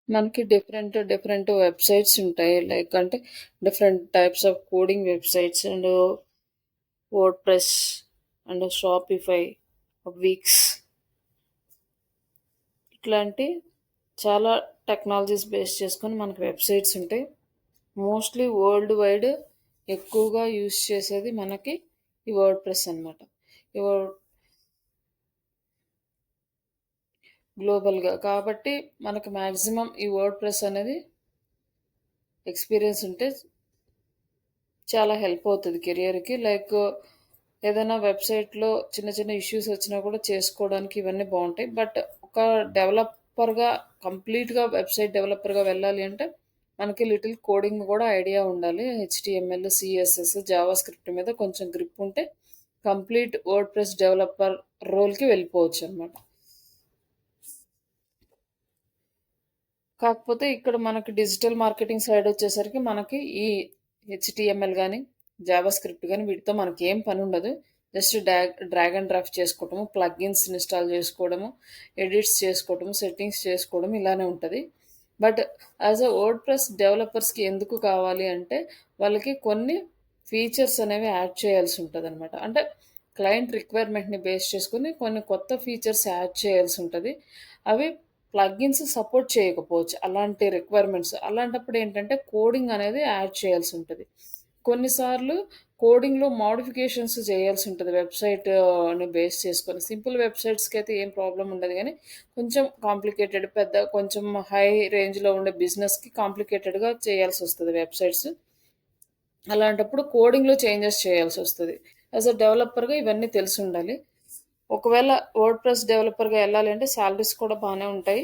మనకి different websites ఉంటాయి. Like అంటే different types of coding websites and WordPress and Shopify, Wix ఇట్లాంటి చాలా టెక్నాలజీస్ బేస్ చేసుకొని మనకి వెబ్‌సైట్స్ ఉంటాయి. మోస్ట్‌లీ వరల్డ్ వైడ్ ఎక్కువగా యూజ్ చేసేది మనకి ఈ వర్డ్‌ప్రెస్ అనమాట. ఈ వర్డ్ గ్లోబల్‌గా. కాబట్టి మనకు మాక్సిమం ఈ వర్డ్‌ప్రెస్ అనేది ఎక్స్‌పీరియన్స్ ఉంటే చాలా హెల్ప్ అవుతది కెరియర్‌కి. లైక్ ఏదైనా వెబ్‌సైట్‌లో చిన్న చిన్న ఇష్యూస్ వచ్చినా కూడా చేసుకోవడానికి ఇవన్నీ బావుంటాయి. బట్ ఒక డెవలపర్‌గా కంప్లీట్‌గా వెబ్‌సైట్ డెవలపర్‌గా వెళ్ళాలి అంటే మనకి లిటిల్ కోడింగ్ కూడా ఐడియా ఉండాలి. హెచ్‌టీఎంఎల్, సీఎస్ఎస్, జావా స్క్రిప్ట్ మీద కొంచెం గ్రిప్ ఉంటే కంప్లీట్ వర్డ్‌ప్రెస్ డెవలపర్ రోల్‌కి వెళ్ళిపోవచ్చనమాట. కాకపోతే ఇక్కడ మనకి డిజిటల్ మార్కెటింగ్ సైడ్ వచ్చేసరికి మనకి ఈ హెచ్‌టీఎంఎల్ గాని, జావా స్క్రిప్ట్ గాని వీటితో మనకేం పనుండదు. జస్ట్ డ్రాగ్ అండ్ డ్రాప్ చేసుకోవటము, ప్లగిన్స్ ఇన్‌స్టాల్ చేసుకోవడము, ఎడిట్స్ చేసుకోవటము, సెట్టింగ్స్ చేసుకోవడం ఇలానే ఉంటది. బట్ యాస్ ఎ వర్డ్‌ప్రెస్ డెవలపర్స్‌కి ఎందుకు కావాలి అంటే వాళ్ళకి కొన్ని ఫీచర్స్ అనేవి యాడ్ చేయాల్సి ఉంటదనమాట. అంటే క్లయింట్ రిక్వైర్మెంట్‌ని బేస్ చేసుకొని కొన్ని కొత్త ఫీచర్స్ యాడ్ చేయాల్సి ఉంటది. అవి ప్లగిన్స్ సపోర్ట్ చేయకపోవచ్చు. అలాంటి రిక్వైర్మెంట్స్. అలాంటప్పుడు ఏంటంటే కోడింగ్ అనేది యాడ్ చేయాల్సి ఉంటది. కొన్నిసార్లు కోడింగ్‌లో మోడిఫికేషన్స్ చేయాల్సి ఉంటది. వెబ్‌సైట్‌ని బేస్ చేసుకొని. సింపుల్ వెబ్‌సైట్స్‌కైతే ఏం ప్రాబ్లమ్ ఉండదు గానీ, కొంచెం కాంప్లికేటెడ్ కొంచెం హై రేంజ్‌లో ఉండే బిజినెస్‌కి కాంప్లికేటెడ్‌గా చేయాల్సొస్తది వెబ్‌సైట్స్. అలాంటప్పుడు కోడింగ్‌లో చేంజెస్ చేయాల్సొస్తది. యాస్ ఎ డెవలపర్‌గా ఇవన్నీ తెలిసుండాలి. ఒకవేళ వర్డ్‌ప్రెస్ డెవలపర్‌గా ఎళ్ళాలి అంటే సాలరీస్ కూడా బానే ఉంటాయి.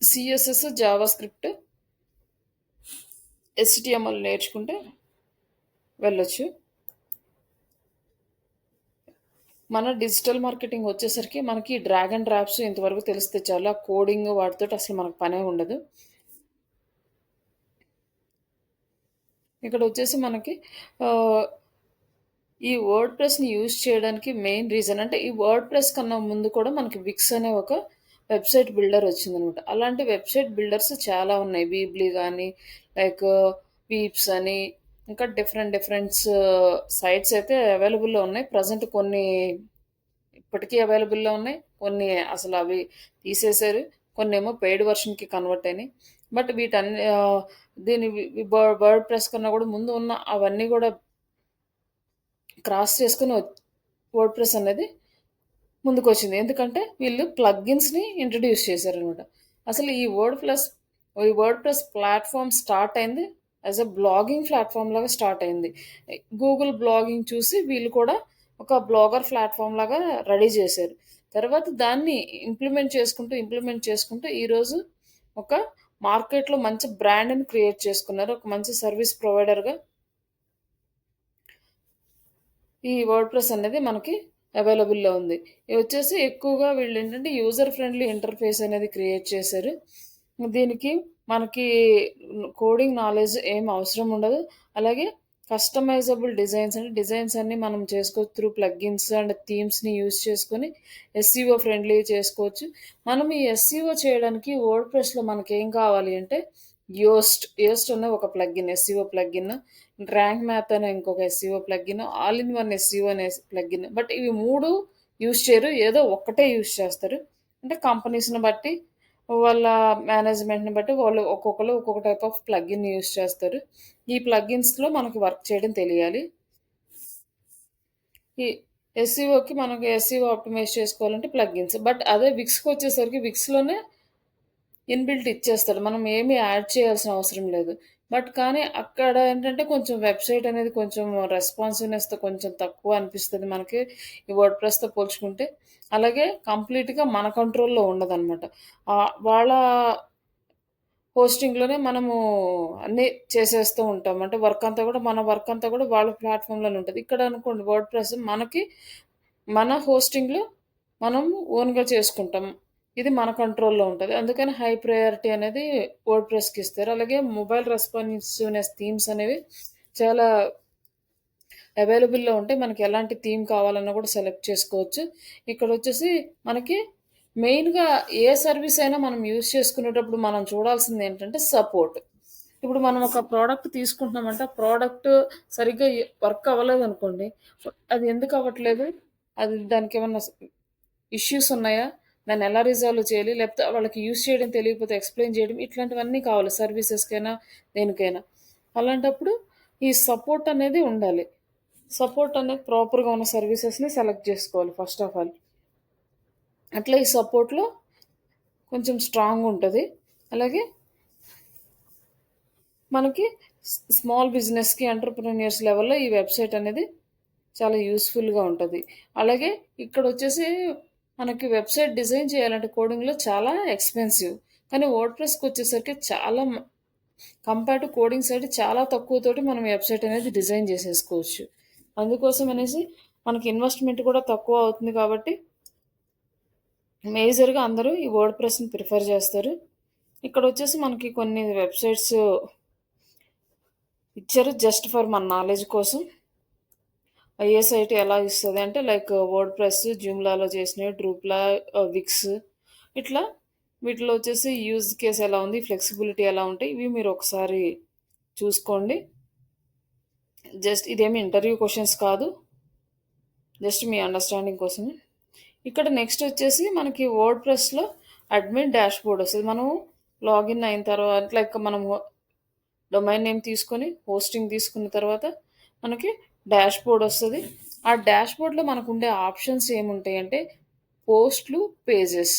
సీఎస్ఎస్, జావా స్క్రిప్ట్, హెచ్‌టీఎంఎల్ నేర్చుకుంటే వెళ్ళొచ్చు. మన డిజిటల్ మార్కెటింగ్ వచ్చేసరికి మనకి డ్రాగ్ అండ్ డ్రాప్స్ ఇంతవరకు తెలిస్తే చాలు. ఆ కోడింగ్ వాటితోటి అసలు మనకు పనే ఉండదు. ఇక్కడొచ్చేసి మనకి ఆహ్, ఈ వర్డ్‌ప్రెస్‌ని యూజ్ చేయడానికి మెయిన్ రీజన్ అంటే ఈ వర్డ్‌ప్రెస్ కన్నా ముందు కూడా మనకి విక్స్ అనే ఒక వెబ్‌సైట్ బిల్డర్ వచ్చిందనమాట. అలాంటి వెబ్‌సైట్ బిల్డర్స్ చాలా ఉన్నాయి. వీబ్లీ గాని, లైక్ వీప్స్ అని ఇంకా డిఫరెంట్స్ సైట్స్ అయితే అవైలబుల్‌లో ఉన్నాయి. ప్రెజెంట్ కొన్ని ఇప్పటికీ అవైలబుల్‌లో ఉన్నాయి. కొన్ని అసలవి తీసేశారు. కొన్నేమో పెయిడ్ వర్షన్‌కి కన్వర్ట్ అయినాయి. బట్ దీని వి వి వర్డ్ ప్రెస్ కన్నా కూడా ముందు ఉన్న అవన్నీ కూడా క్రాస్ చేసుకొని వర్డ్ ప్రెస్ అనేది ముందుకొచ్చింది. ఎందుకంటే వీళ్ళు ప్లగిన్స్‌ని ఇంట్రొడ్యూస్ చేశారనమాట. అసలు ఈ వర్డ్ ప్రెస్ ప్లాట్‌ఫార్మ్ స్టార్ట్ అయింది యాస్ ఎ బ్లాగింగ్ ప్లాట్‌ఫార్మ్ లాగా స్టార్ట్ అయింది. గూగుల్ బ్లాగింగ్ చూసి వీళ్ళు కూడా ఒక బ్లాగర్ ప్లాట్‌ఫార్మ్ లాగా రెడీ చేశారు. తర్వాత దాన్ని ఇంప్లిమెంట్ చేసుకుంటూ ఈరోజు ఒక మార్కెట్‌లో మంచి బ్రాండ్‌ని క్రియేట్ చేసుకున్నారు. ఒక మంచి సర్విస్ ప్రొవైడర్‌గా ఈ వర్డ్‌ప్రెస్ అనేది మనకి అవైలబుల్‌లో ఉంది. ఇది వచ్చేసి ఎక్కువగా వీళ్ళేంటంటే యూజర్ ఫ్రెండ్లీ ఇంటర్‌ఫేస్ అనేది క్రియేట్ చేశారు. దీనికి మనకి కోడింగ్ నాలెడ్జ్ ఏం అవసరం ఉండదు. అలాగే కస్టమైజబుల్ డిజైన్స్ అంటే డిజైన్స్ అన్నీ మనం చేసుకోవచ్చు త్రూ ప్లగిన్స్ అండ్ థీమ్స్‌ని యూజ్ చేసుకొని ఎస్‌ఈఓ ఫ్రెండ్లీ చేసుకోవచ్చు. మనం ఈ ఎస్‌ఈఓ చేయడానికి వర్డ్‌ప్రెస్‌లో మనకేం కావాలి అంటే యోస్ట్ అనే ఒక plugin SEO plugin, rank math అనే ఇంకొక SEO plugin, all in one SEO అనే ప్లగిన్. బట్ ఇవి 3 యూజ్ చేయరు. ఏదో ఒక్కటే యూజ్ చేస్తారు. అంటే కంపెనీస్‌ని బట్టి, వాళ్ళ మేనేజ్‌మెంట్‌ని బట్టి వాళ్ళు ఒక్కొక్కళ్ళు ఒక్కొక్క టైప్ ఆఫ్ ప్లగిన్ యూజ్ చేస్తారు. ఈ ప్లగిన్స్‌లో మనకి వర్క్ చేయడం తెలియాలి. ఈ మనకి ఎస్‌ఈఓ ఆప్టిమైజ్ చేసుకోవాలంటే ప్లగిన్స్. బట్ అదే విక్స్‌కొచ్చేసరికి విక్స్‌లోనే ఇన్‌బిల్ట్ ఇచ్చేస్తాడు. మనం ఏమి యాడ్ చేయాల్సిన అవసరం లేదు. బట్ కానీ అక్కడ ఏంటంటే కొంచెం వెబ్‌సైట్ అనేది కొంచెం రెస్పాన్సివ్‌నెస్‌తో కొంచెం తక్కువ అనిపిస్తది మనకి. ఈ వర్డ్‌ప్రెస్‌తో పోల్చుకుంటే. అలాగే కంప్లీట్‌గా మన కంట్రోల్‌లో ఉండదనమాట. వాళ్ళ హోస్టింగ్‌లోనే మనము అన్నీ చేసేస్తూ ఉంటాం. అంటే వర్క్ అంతా కూడా వాళ్ళ ప్లాట్‌ఫామ్‌లోనే ఉంటది. ఇక్కడ అనుకోండి వర్డ్‌ప్రెస్ మన హోస్టింగ్‌లో మనం ఓన్‌గా చేసుకుంటాం. ఇది మన కంట్రోల్‌లో ఉంటది. అందుకని హై ప్రయారిటీ అనేది వర్డ్‌ప్రెస్‌కి ఇస్తారు. అలాగే మొబైల్ రెస్పాన్సివ్‌నెస్ థీమ్స్ అనేవి చాలా అవైలబుల్‌లో ఉంటాయి. మనకి ఎలాంటి థీమ్ కావాలన్నా కూడా సెలెక్ట్ చేసుకోవచ్చు. ఇక్కడొచ్చేసి మనకి మెయిన్‌గా ఏ సర్వీస్ అయినా మనం యూజ్ చేసుకునేటప్పుడు మనం చూడాల్సింది ఏంటంటే సపోర్ట్. ఇప్పుడు మనం ఒక ప్రోడక్ట్ తీసుకుంటున్నామంటే, ఆ ప్రోడక్ట్ సరిగ్గా వర్క్ అవ్వలేదనుకోండి, అది ఎందుకు అవ్వట్లేదు? అది దానికేమన్నా ఇష్యూస్ ఉన్నాయా? దాన్నెలా రిజాల్వ్ చేయాలి? లేకపోతే వాళ్ళకి యూజ్ చేయడం తెలియకపోతే ఎక్స్‌ప్లెయిన్ చేయడం ఇట్లాంటివన్నీ కావాలి సర్వీసెస్‌కైనా, దేనికైనా. అలాంటప్పుడు ఈ సపోర్ట్ అనేది ఉండాలి. సపోర్ట్ అనేది ప్రాపర్‌గా ఉన్న సర్వీసెస్‌ని సెలెక్ట్ జేసుకోవాలి ఫస్ట్ ఆఫ్ ఆల్. అట్లా ఈ సపోర్ట్‌లో కొంచెం స్ట్రాంగుంటది. అలాగే మనకి స్మాల్ బిజినెస్‌కి, ఎంటర్‌ప్రెన్యూర్స్ లెవెల్‌లో ఈ వెబ్‌సైట్ అనేది చాలా యూజ్‌ఫుల్‌గా ఉంటది. అలాగే ఇక్కడొచ్చేసి మనకి వెబ్‌సైట్ డిజైన్ చేయాలంటే కోడింగ్‌లో చాలా ఎక్స్‌పెన్సివ్. కానీ వర్డ్‌ప్రెస్‌కొచ్చేసరికి చాలా కంపేర్ టు కోడింగ్ సైడ్ చాలా తక్కువతోటి మనం వెబ్‌సైట్ అనేది డిజైన్ చేసేసుకోవచ్చు. అందుకోసం అనేసి మనకి ఇన్వెస్ట్‌మెంట్ కూడా తక్కువ అవుతుంది కాబట్టి మేజర్‌గా అందరూ ఈ వర్డ్‌ప్రెస్‌ని ప్రిఫర్ చేస్తారు. ఇక్కడొచ్చేసి మనకి కొన్ని వెబ్‌సైట్స్ ఇచ్చారు జస్ట్ ఫర్ మన నాలెడ్జ్ కోసం. ఏ సైట్ ఎలా ఇస్తది అంటే లైక్ వర్డ్‌ప్రెస్, జూమ్లాలో చేసినవి, డ్రూప్లా, విక్స్ ఇట్లా వీటిలో వచ్చేసి యూజ్ కేస్ ఎలా ఉంది, ఫ్లెక్సిబిలిటీ ఎలా ఉంటాయి ఇవి మీరు ఒకసారి చూసుకోండి. జస్ట్ ఇదేమి ఇంటర్వ్యూ క్వెషన్స్ కాదు. జస్ట్ మీ అండర్‌స్టాండింగ్ కోసమే. ఇక్కడ నెక్స్ట్ వచ్చేసి మనకి వర్డ్‌ప్రెస్‌లో అడ్మిన్ డాష్‌బోర్డ్ వస్తది. మనం లాగిన్ అయిన తర్వాత లైక్ మనము డొమైన్ నేమ్ తీసుకొని, హోస్టింగ్ తీసుకున్న తర్వాత మనకి డాష్‌బోర్డ్ వస్తది. ఆ డాష్‌బోర్డ్‌లో మనకుండే ఆప్షన్స్ ఏముంటాయంటే పోస్ట్‌లు, పేజెస్.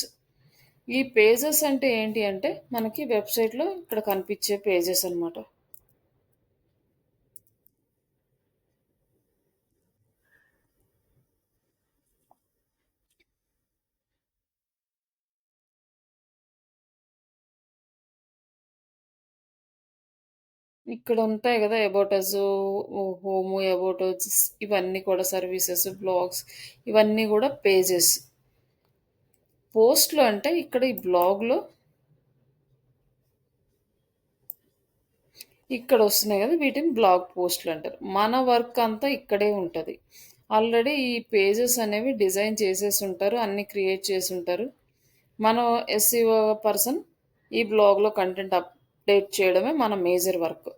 ఈ పేజెస్ అంటే ఏంటి అంటే మనకి వెబ్‌సైట్‌లో ఇక్కడ కనిపించే పేజెస్ అన్నమాట. ఇక్కడ ఉంటాయి గదా! About us, home, about us ఇవన్నీ కూడా సర్వీసెస్, బ్లాగ్స్ ఇవన్నీ గూడా పేజెస్. పోస్ట్‌లు అంటే ఇక్కడ ఈ బ్లాగ్‌లో ఇక్కడొస్తున్నాయి గదా! వీటిని బ్లాగ్ పోస్ట్‌లంటారు. మన వర్క్ అంతా ఇక్కడే ఉంటది. ఆల్రెడీ ఈ పేజెస్ అనేవి డిజైన్ చేసేసుంటారు. అన్నీ క్రియేట్ చేసుంటారు. మనం ఎస్‌ఈఓ పర్సన్ ఈ బ్లాగ్‌లో కంటెంట్ అప్డేట్ చేయడమే మన మేజర్ వర్క్.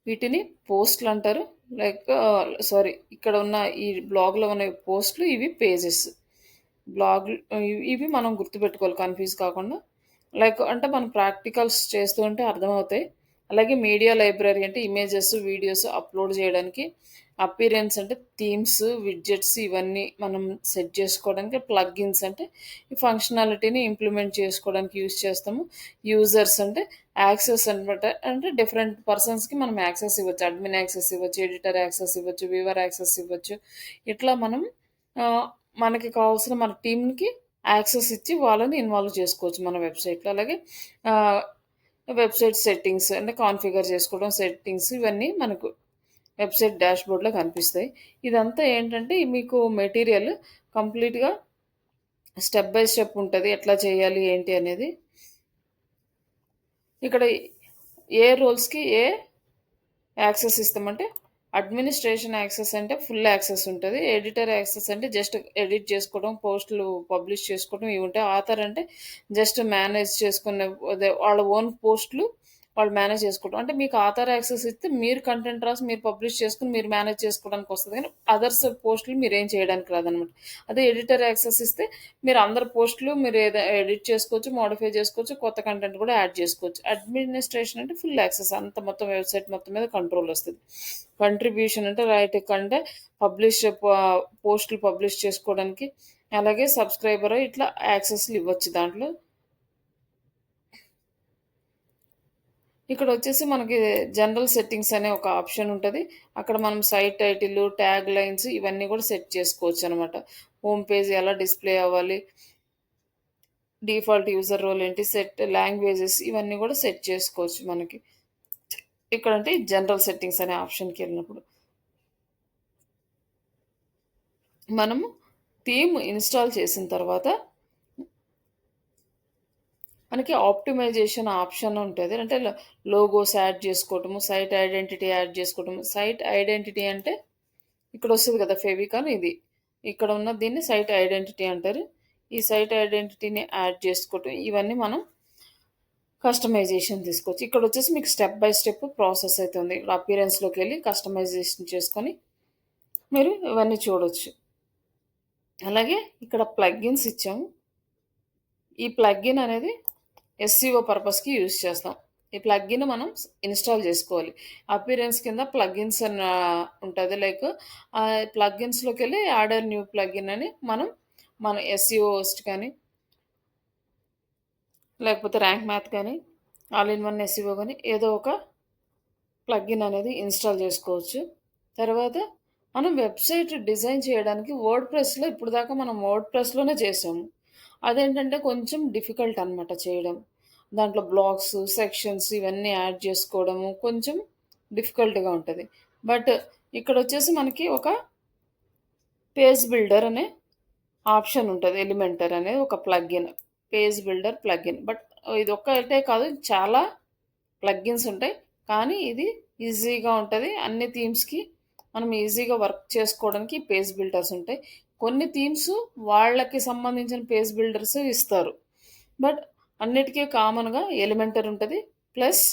వీటిని పోస్ట్‌లంటారు. లైక్ సారీ ఇక్కడ ఉన్న ఈ బ్లాగ్‌లో ఉన్న పోస్ట్‌లు ఇవి పేజెస్. బ్లాగ్ ఇవి మనం గుర్తుపెట్టుకోవాలి కన్‌ఫ్యూజ్ కాకుండా. లైక్ అంటే మనం ప్రాక్టికల్స్ చేస్తూ ఉంటే అర్థమవుతాయి. అలాగే మీడియా లైబ్రరీ అంటే ఇమేజెస్, వీడియోస్ అప్‌లోడ్ చేయడానికి. అపియరెన్స్ అంటే థీమ్స్, విడ్జెట్స్ ఇవన్నీ మనం సెట్ చేసుకోవడానికి. ప్లగిన్స్ అంటే ఈ ఫంక్షనాలిటీని ఇంప్లిమెంట్ చేసుకోవడానికి యూజ్ చేస్తాము. యూజర్స్ అంటే యాక్సెస్ అనమాట. అంటే డిఫరెంట్ పర్సన్స్‌కి మనం యాక్సెస్ ఇవ్వచ్చు. అడ్మిన్ యాక్సెస్ ఇవ్వచ్చు, ఎడిటర్ యాక్సెస్ ఇవ్వచ్చు, వ్యూవర్ యాక్సెస్ ఇవ్వచ్చు. ఇట్లా మనం ఆహ్, మనకి కావాల్సిన మన టీమ్‌కి యాక్సెస్ ఇచ్చి వాళ్ళని ఇన్వాల్వ్ చేసుకోవచ్చు మన వెబ్‌సైట్‌లో. అలాగే ఆహ్, వెబ్‌సైట్ సెట్టింగ్స్ అంటే కాన్ఫిగర్ చేసుకోవడం, సెట్టింగ్స్ ఇవన్నీ మనకు వెబ్‌సైట్ డాష్‌బోర్డ్‌లో కనిపిస్తాయి. ఇదంతా ఏంటంటే మీకు మెటీరియల్ కంప్లీట్‌గా స్టెప్ బై స్టెప్ ఉంటది. ఎట్లా చేయాలి ఏంటి అనేది. ఇక్కడ ఏ రోల్స్‌కి ఏ యాక్సెస్ ఇస్తామంటే, అడ్మినిస్ట్రేషన్ యాక్సెస్ అంటే ఫుల్ యాక్సెస్ ఉంటది. ఎడిటర్ యాక్సెస్ అంటే జస్ట్ ఎడిట్ చేసుకోవడం, పోస్టులు పబ్లిష్ చేసుకోవడం ఇవి ఉంటాయి. ఆథర్ అంటే జస్ట్ మేనేజ్ చేసుకునే అదే వాళ్ళ ఓన్ పోస్టులు వాళ్ళు మేనేజ్ చేసుకోవడం. అంటే మీకు ఆథర్ యాక్సెస్ ఇస్తే మీరు కంటెంట్ రాసి మీరు పబ్లిష్ చేసుకొని మీరు మేనేజ్ చేసుకోవడానికి వస్తది గానీ, అదర్స్ పోస్టులు మీరేం చేయడానికి రాదనమాట. అదే ఎడిటర్ యాక్సెస్ ఇస్తే మీరు అందరి పోస్టులు మీరు ఎడిట్ చేసుకోవచ్చు, మోడిఫై చేసుకోవచ్చు, కొత్త కంటెంట్ కూడా యాడ్ చేసుకోవచ్చు. అడ్మినిస్ట్రేషన్ అంటే ఫుల్ యాక్సెస్ అంత మొత్తం వెబ్‌సైట్ మొత్తం మీద కంట్రోల్ వస్తది. కంట్రిబ్యూషన్ అంటే రైట్ అంటే పబ్లిష్ పోస్టులు పబ్లిష్ చేసుకోవడానికి, అలాగే సబ్‌స్క్రైబర్ ఇట్లా యాక్సెస్‌లు ఇవ్వచ్చు దాంట్లో. ఇక్కడొచ్చేసి మనకి జనరల్ సెట్టింగ్స్ అనే ఒక ఆప్షన్ ఉంటది. అక్కడ మనం సైట్ టైటిల్, ట్యాగ్ లైన్స్ ఇవన్నీ కూడా సెట్ చేసుకోవచ్చనమాట. హోమ్ పేజ్ ఎలా డిస్‌ప్లే అవ్వాలి, డిఫాల్ట్ యూజర్ రోల్ ఏంటి, సెట్ లాంగ్వేజెస్ ఇవన్నీ కూడా సెట్ చేసుకోవచ్చు మనకి. ఇక్కడంటే జనరల్ సెట్టింగ్స్ అనే ఆప్షన్‌కెళ్ళినప్పుడు. మనము థీమ్ ఇన్‌స్టాల్ చేసిన తర్వాత మనకి ఆప్టిమైజేషన్ ఆప్షన్ ఉంటది. అంటే లోగోస్ యాడ్ చేసుకోవటము, సైట్ ఐడెంటిటీ యాడ్ చేసుకోవటము. సైట్ ఐడెంటిటీ అంటే ఇక్కడొస్తది కదా! ఫెవికాన్ ఇది. ఇక్కడ ఉన్న దీన్ని సైట్ ఐడెంటిటీ అంటారు. ఈ సైట్ ఐడెంటిటీని యాడ్ చేసుకోవటం ఇవన్నీ మనం కస్టమైజేషన్ తీసుకోవచ్చు. ఇక్కడొచ్చేసి మీకు స్టెప్ బై స్టెప్ ప్రాసెస్ అయితే ఉంది. ఇక్కడ అపియరెన్స్‌లోకెళ్ళి కస్టమైజేషన్ చేసుకొని మీరు ఇవన్నీ చూడొచ్చు. అలాగే ఇక్కడ ప్లగిన్స్ ఇచ్చాము. ఈ ప్లగిన్ అనేది ఎస్సీఓ పర్పస్‌కి యూజ్ చేస్తాం. ఈ ప్లగిన్ మనం ఇన్‌స్టాల్ చేసుకోవాలి. అపియరెన్స్ కింద ప్లగిన్స్ అని ఉంటది. లైక్ ప్లగిన్స్‌లోకెళ్ళి యాడ్ ఎ న్యూ ప్లగిన్ అని మన ఎస్సీఓ హోస్ట్ కానీ, లేకపోతే ర్యాంక్ మ్యాథ్ కానీ, ఆల్ ఇన్ వన్ ఎస్సీఓ కానీ ఏదో ఒక ప్లగిన్ అనేది ఇన్‌స్టాల్ చేసుకోవచ్చు. తర్వాత మనం వెబ్‌సైట్ డిజైన్ చేయడానికి వర్డ్‌ప్రెస్‌లో ఇప్పటిదాకా మనం వర్డ్‌ప్రెస్‌లోనే చేసాము. అదేంటంటే కొంచెం డిఫికల్ట్ అనమాట చేయడం. దాంట్లో బ్లాక్స్, సెక్షన్స్ ఇవన్నీ యాడ్ చేసుకోవడము కొంచెం డిఫికల్ట్‌గా ఉంటది. బట్ ఇక్కడొచ్చేసి మనకి ఒక పేజ్ బిల్డర్ అనే ఆప్షన్ ఉంటది. ఎలిమెంటర్ అనేది ఒక plugin. Page builder plugin. But ఇదొక్కటే కాదు చాలా ప్లగిన్స్ ఉంటాయి. కానీ ఇది ఈజీగా ఉంటది. అన్ని థీమ్స్‌కి మనం ఈజీగా వర్క్ చేసుకోవడానికి పేజ్ బిల్డర్స్ ఉంటాయి. కొన్ని థీమ్స్ వాళ్ళకి సంబంధించిన పేజ్ బిల్డర్స్ ఇస్తారు. బట్ అన్నిటికీ కామన్‌గా ఎలిమెంటర్ ఉంటది. ప్లస్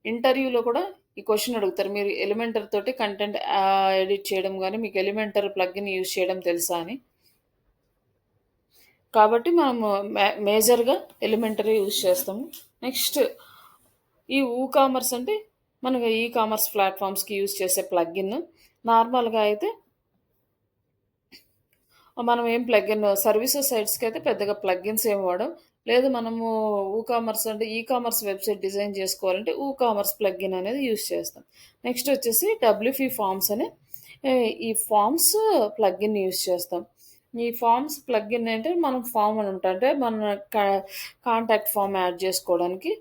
ఇంటర్వ్యూలో కూడా ఈ క్వెషన్ అడుగుతారు. మీరు ఎలిమెంటర్ తోటి కంటెంట్ ఎడిట్ చేయడం గాని, మీకు ఎలిమెంటర్ ప్లగిన్ యూజ్ చేయడం తెలుసా అని. కాబట్టి మనము మేజర్‌గా ఎలిమెంటరీ యూజ్ చేస్తాము. నెక్స్ట్ ఈ వూకామర్స్ అంటే మనకు ఈ కామర్స్ ప్లాట్‌ఫామ్స్‌కి యూజ్ చేసే ప్లగిన్. నార్మల్‌గా అయితే మనం ఏం ప్లగిన్ సర్వీసెస్ సైట్స్‌కి అయితే పెద్దగా ప్లగిన్స్ ఏమి వాడం. లేదు మనము వూకామర్స్ అంటే ఈ కామర్స్ వెబ్‌సైట్ డిజైన్ చేసుకోవాలంటే వూకామర్స్ ప్లగిన్ అనేది యూజ్ చేస్తాం. నెక్స్ట్ వచ్చేసి డబ్ల్యూపీ ఫార్మ్స్ అనే ఈ ఫార్మ్స్ ప్లగిన్ యూజ్ చేస్తాం. ఈ ఫార్మ్స్ ప్లగిన్ అంటే మనం ఫార్మ్ అని ఉంటాం. అంటే మన కాంటాక్ట్ ఫార్మ్ యాడ్ చేసుకోవడానికి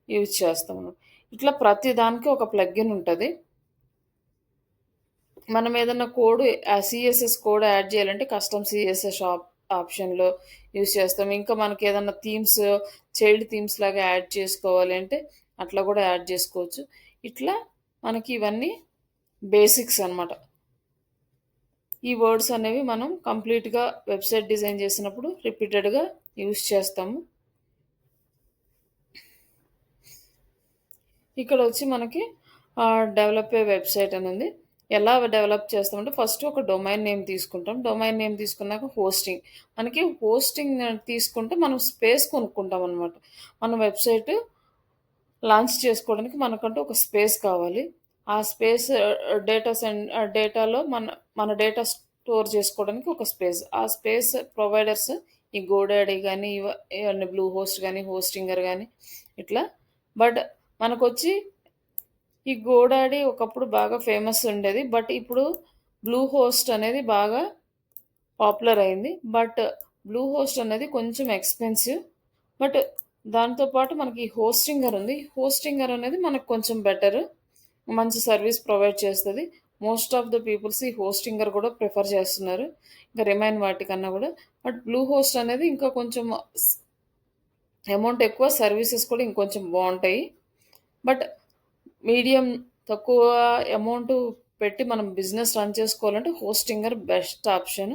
యూజ్ చేస్తాం మనం. ఇట్లా ప్రతి దానికి ఒక ప్లగిన్ ఉంటది. మనం ఏదన్నా కోడ్ సీఎస్ఎస్ కోడ్ యాడ్ చేయాలంటే కస్టమ్ సీఎస్ఎస్ ఆప్షన్‌లో యూజ్ చేస్తాం. ఇంకా మనకేదన్నా థీమ్స్ చైల్డ్ థీమ్స్ లాగా యాడ్ చేసుకోవాలి అంటే అట్లా కూడా యాడ్ చేసుకోవచ్చు. ఇట్లా మనకి ఇవన్నీ బేసిక్స్ అనమాట. ఈ వర్డ్స్ అనేవి మనం కంప్లీట్‌గా వెబ్‌సైట్ డిజైన్ చేసినప్పుడు రిపీటెడ్‌గా యూజ్ చేస్తాము. ఇక్కడొచ్చి మనకి డెవలప్ ఏ వెబ్‌సైట్ అని ఉంది. ఎలా డెవలప్ చేస్తామంటే ఫస్ట్ ఒక డొమైన్ నేమ్ తీసుకుంటాం. డొమైన్ నేమ్ తీసుకున్నాక హోస్టింగ్. మనకి హోస్టింగ్ తీసుకుంటే మనం స్పేస్ కొనుక్కుంటాం అనమాట. మన వెబ్‌సైట్ లాంచ్ చేసుకోవడానికి మనకంటూ ఒక స్పేస్ కావాలి. ఆ స్పేస్ డేటాలో మన డేటా స్టోర్ చేసుకోవడానికి ఒక స్పేస్. ఆ స్పేస్ ప్రొవైడర్స్ ఈ గోడాడీ గానీ, ఇవన్నీ బ్లూ హోస్ట్ గానీ, హోస్టింగర్ గానీ ఇట్లా. బట్ మనకొచ్చి ఈ గోడాడీ ఒకప్పుడు బాగా ఫేమస్ ఉండేది. బట్ ఇప్పుడు బ్లూ హోస్ట్ అనేది బాగా పాపులర్ అయింది. బట్ బ్లూ హోస్ట్ అనేది కొంచెం ఎక్స్‌పెన్సివ్. బట్ దాంతో పాటు మనకి హోస్టింగర్ ఉంది. హోస్టింగర్ అనేది మనకు కొంచెం బెటర్. మంచి సర్వీస్ ప్రొవైడ్ చేస్తది. మోస్ట్ ఆఫ్ ద పీపుల్స్ ఈ హోస్టింగర్ కూడా ప్రిఫర్ చేస్తున్నారు. ఇంకా రిమైన్ వాటికన్నా కూడా. బట్ బ్లూ హోస్ట్ అనేది ఇంకా కొంచెం అమౌంట్ ఎక్కువ. సర్వీసెస్ కూడా ఇంకొంచెం బావుంటాయి. బట్ మీడియం తక్కువ అమౌంట్ పెట్టి మనం బిజినెస్ రన్ చేసుకోవాలంటే హోస్టింగర్ బెస్ట్ ఆప్షన్.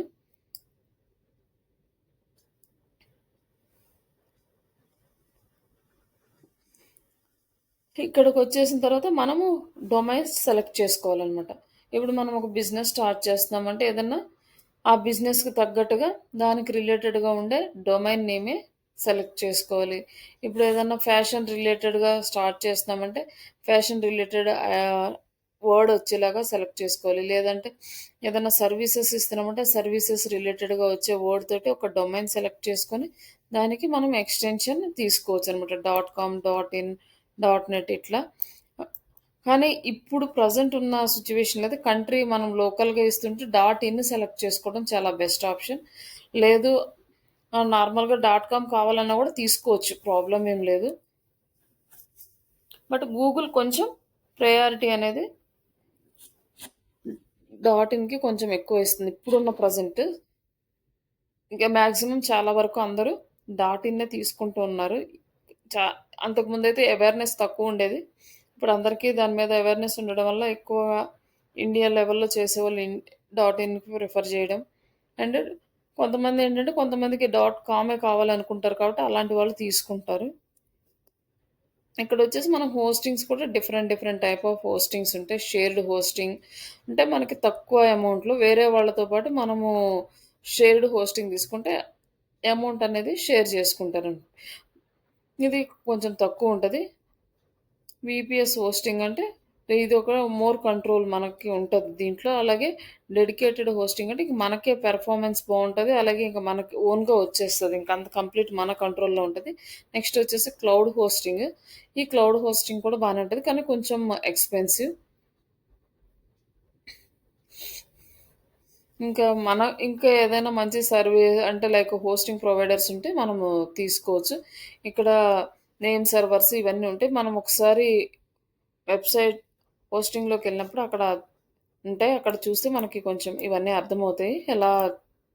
ఇక్కడికొచ్చేసిన తర్వాత మనము డొమైన్స్ సెలెక్ట్ చేసుకోవాలనమాట. ఇప్పుడు మనం ఒక బిజినెస్ స్టార్ట్ చేస్తున్నామంటే ఏదన్నా ఆ బిజినెస్‌కి తగ్గట్టుగా దానికి రిలేటెడ్‌గా ఉండే డొమైన్ నేమే సెలెక్ట్ చేసుకోవాలి. ఇప్పుడు ఏదన్నా ఫ్యాషన్ రిలేటెడ్‌గా స్టార్ట్ చేస్తున్నామంటే ఫ్యాషన్ రిలేటెడ్ వర్డ్ వచ్చేలాగా సెలెక్ట్ చేసుకోవాలి. లేదంటే ఏదన్నా సర్వీసెస్ ఇస్తున్నామంటే సర్వీసెస్ రిలేటెడ్‌గా వచ్చే వర్డ్ తోటి ఒక డొమైన్ సెలెక్ట్ చేసుకొని దానికి మనం ఎక్స్‌టెన్షన్ తీసుకోవచ్చనమాట. .com, .in, .net ఇట్లా. కానీ ఇప్పుడు ప్రెజెంట్ ఉన్న సిట్యుయేషన్‌లో అయితే కంట్రీ మనం లోకల్‌గా ఇస్తుంటే .in సెలెక్ట్ చేసుకోవడం చాలా బెస్ట్ ఆప్షన్. లేదు నార్మల్‌గా .com కావాలన్నా కూడా తీసుకోవచ్చు. ప్రాబ్లమ్ ఏం లేదు. బట్ గూగుల్ కొంచెం ప్రయారిటీ అనేది .inకి కొంచెం ఎక్కువ ఇస్తుంది. ఇప్పుడున్న ప్రెజెంట్. ఇంకా మాక్సిమం చాలా వరకు అందరూ .inనే తీసుకుంటూ ఉన్నారు. చా అంతకుముందైతే అవేర్‌నెస్ తక్కువుండేది. ఇప్పుడు అందరికీ దాని మీద అవేర్‌నెస్ ఉండడం వల్ల ఎక్కువగా ఇండియా లెవెల్‌లో చేసేవాళ్ళు .inకి ప్రిఫర్ చేయడం. అండ్ కొంతమందేంటంటే కొంతమందికి డాట్ కామే కావాలనుకుంటారు కాబట్టి అలాంటి వాళ్ళు తీసుకుంటారు. ఇక్కడొచ్చేసి మనం హోస్టింగ్స్ కూడా different different type of hostings ఉంటాయి. షేర్డ్ హోస్టింగ్ అంటే మనకి తక్కువ అమౌంట్‌లో వేరే వాళ్ళతో పాటు మనము షేర్డ్ హోస్టింగ్ తీసుకుంటే అమౌంట్ అనేది షేర్ చేసుకుంటారండి. ఇది కొంచెం తక్కువుంటది. వీపీఎస్ హోస్టింగ్ అంటే ఇదొక మోర్ కంట్రోల్ మనకి ఉంటది దీంట్లో. అలాగే డెడికేటెడ్ హోస్టింగ్ అంటే ఇంక మనకే పెర్ఫార్మన్స్ బావుంటది. అలాగే ఇంక మనకి ఓన్‌గా వచ్చేస్తది. ఇంక అంత కంప్లీట్ మన కంట్రోల్‌లో ఉంటది. నెక్స్ట్ వచ్చేసి క్లౌడ్ హోస్టింగ్. ఈ క్లౌడ్ హోస్టింగ్ కూడా బానే ఉంటది. కానీ కొంచెం ఎక్స్‌పెన్సివ్. ఇంకా ఏదైనా మంచి అంటే లైక్ హోస్టింగ్ ప్రొవైడర్స్ ఉంటే మనము తీసుకోవచ్చు. ఇక్కడ నేమ్ సర్వర్స్ ఇవన్నీ ఉంటాయి. మనం ఒకసారి వెబ్‌సైట్ హోస్టింగ్‌లోకెళ్ళినప్పుడు అక్కడ ఉంటాయి. అక్కడ చూస్తే మనకి కొంచెం ఇవన్నీ అర్థమవుతాయి. ఎలా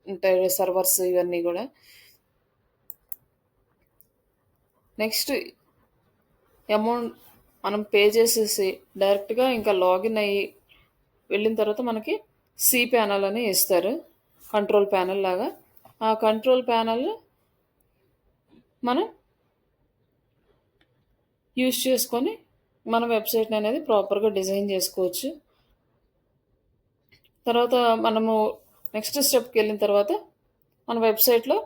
ఉంటాయి సర్వర్స్ ఇవన్నీ గూడా. నెక్స్ట్ అమౌంట్ మనం పే చేసేసి డైరెక్ట్‌గా ఇంకా లాగిన్ అయ్యి వెళ్ళిన తర్వాత మనకి సి ప్యానెల్ అని ఇస్తారు. కంట్రోల్ ప్యానెల్ లాగా. ఆ కంట్రోల్ ప్యానెల్ మనం యూజ్ చేసుకొని మన వెబ్‌సైట్‌ని అనేది ప్రాపర్‌గా డిజైన్ చేసుకోవచ్చు. తర్వాత మనము నెక్స్ట్ స్టెప్‌కెళ్ళిన తర్వాత మన వెబ్‌సైట్‌లో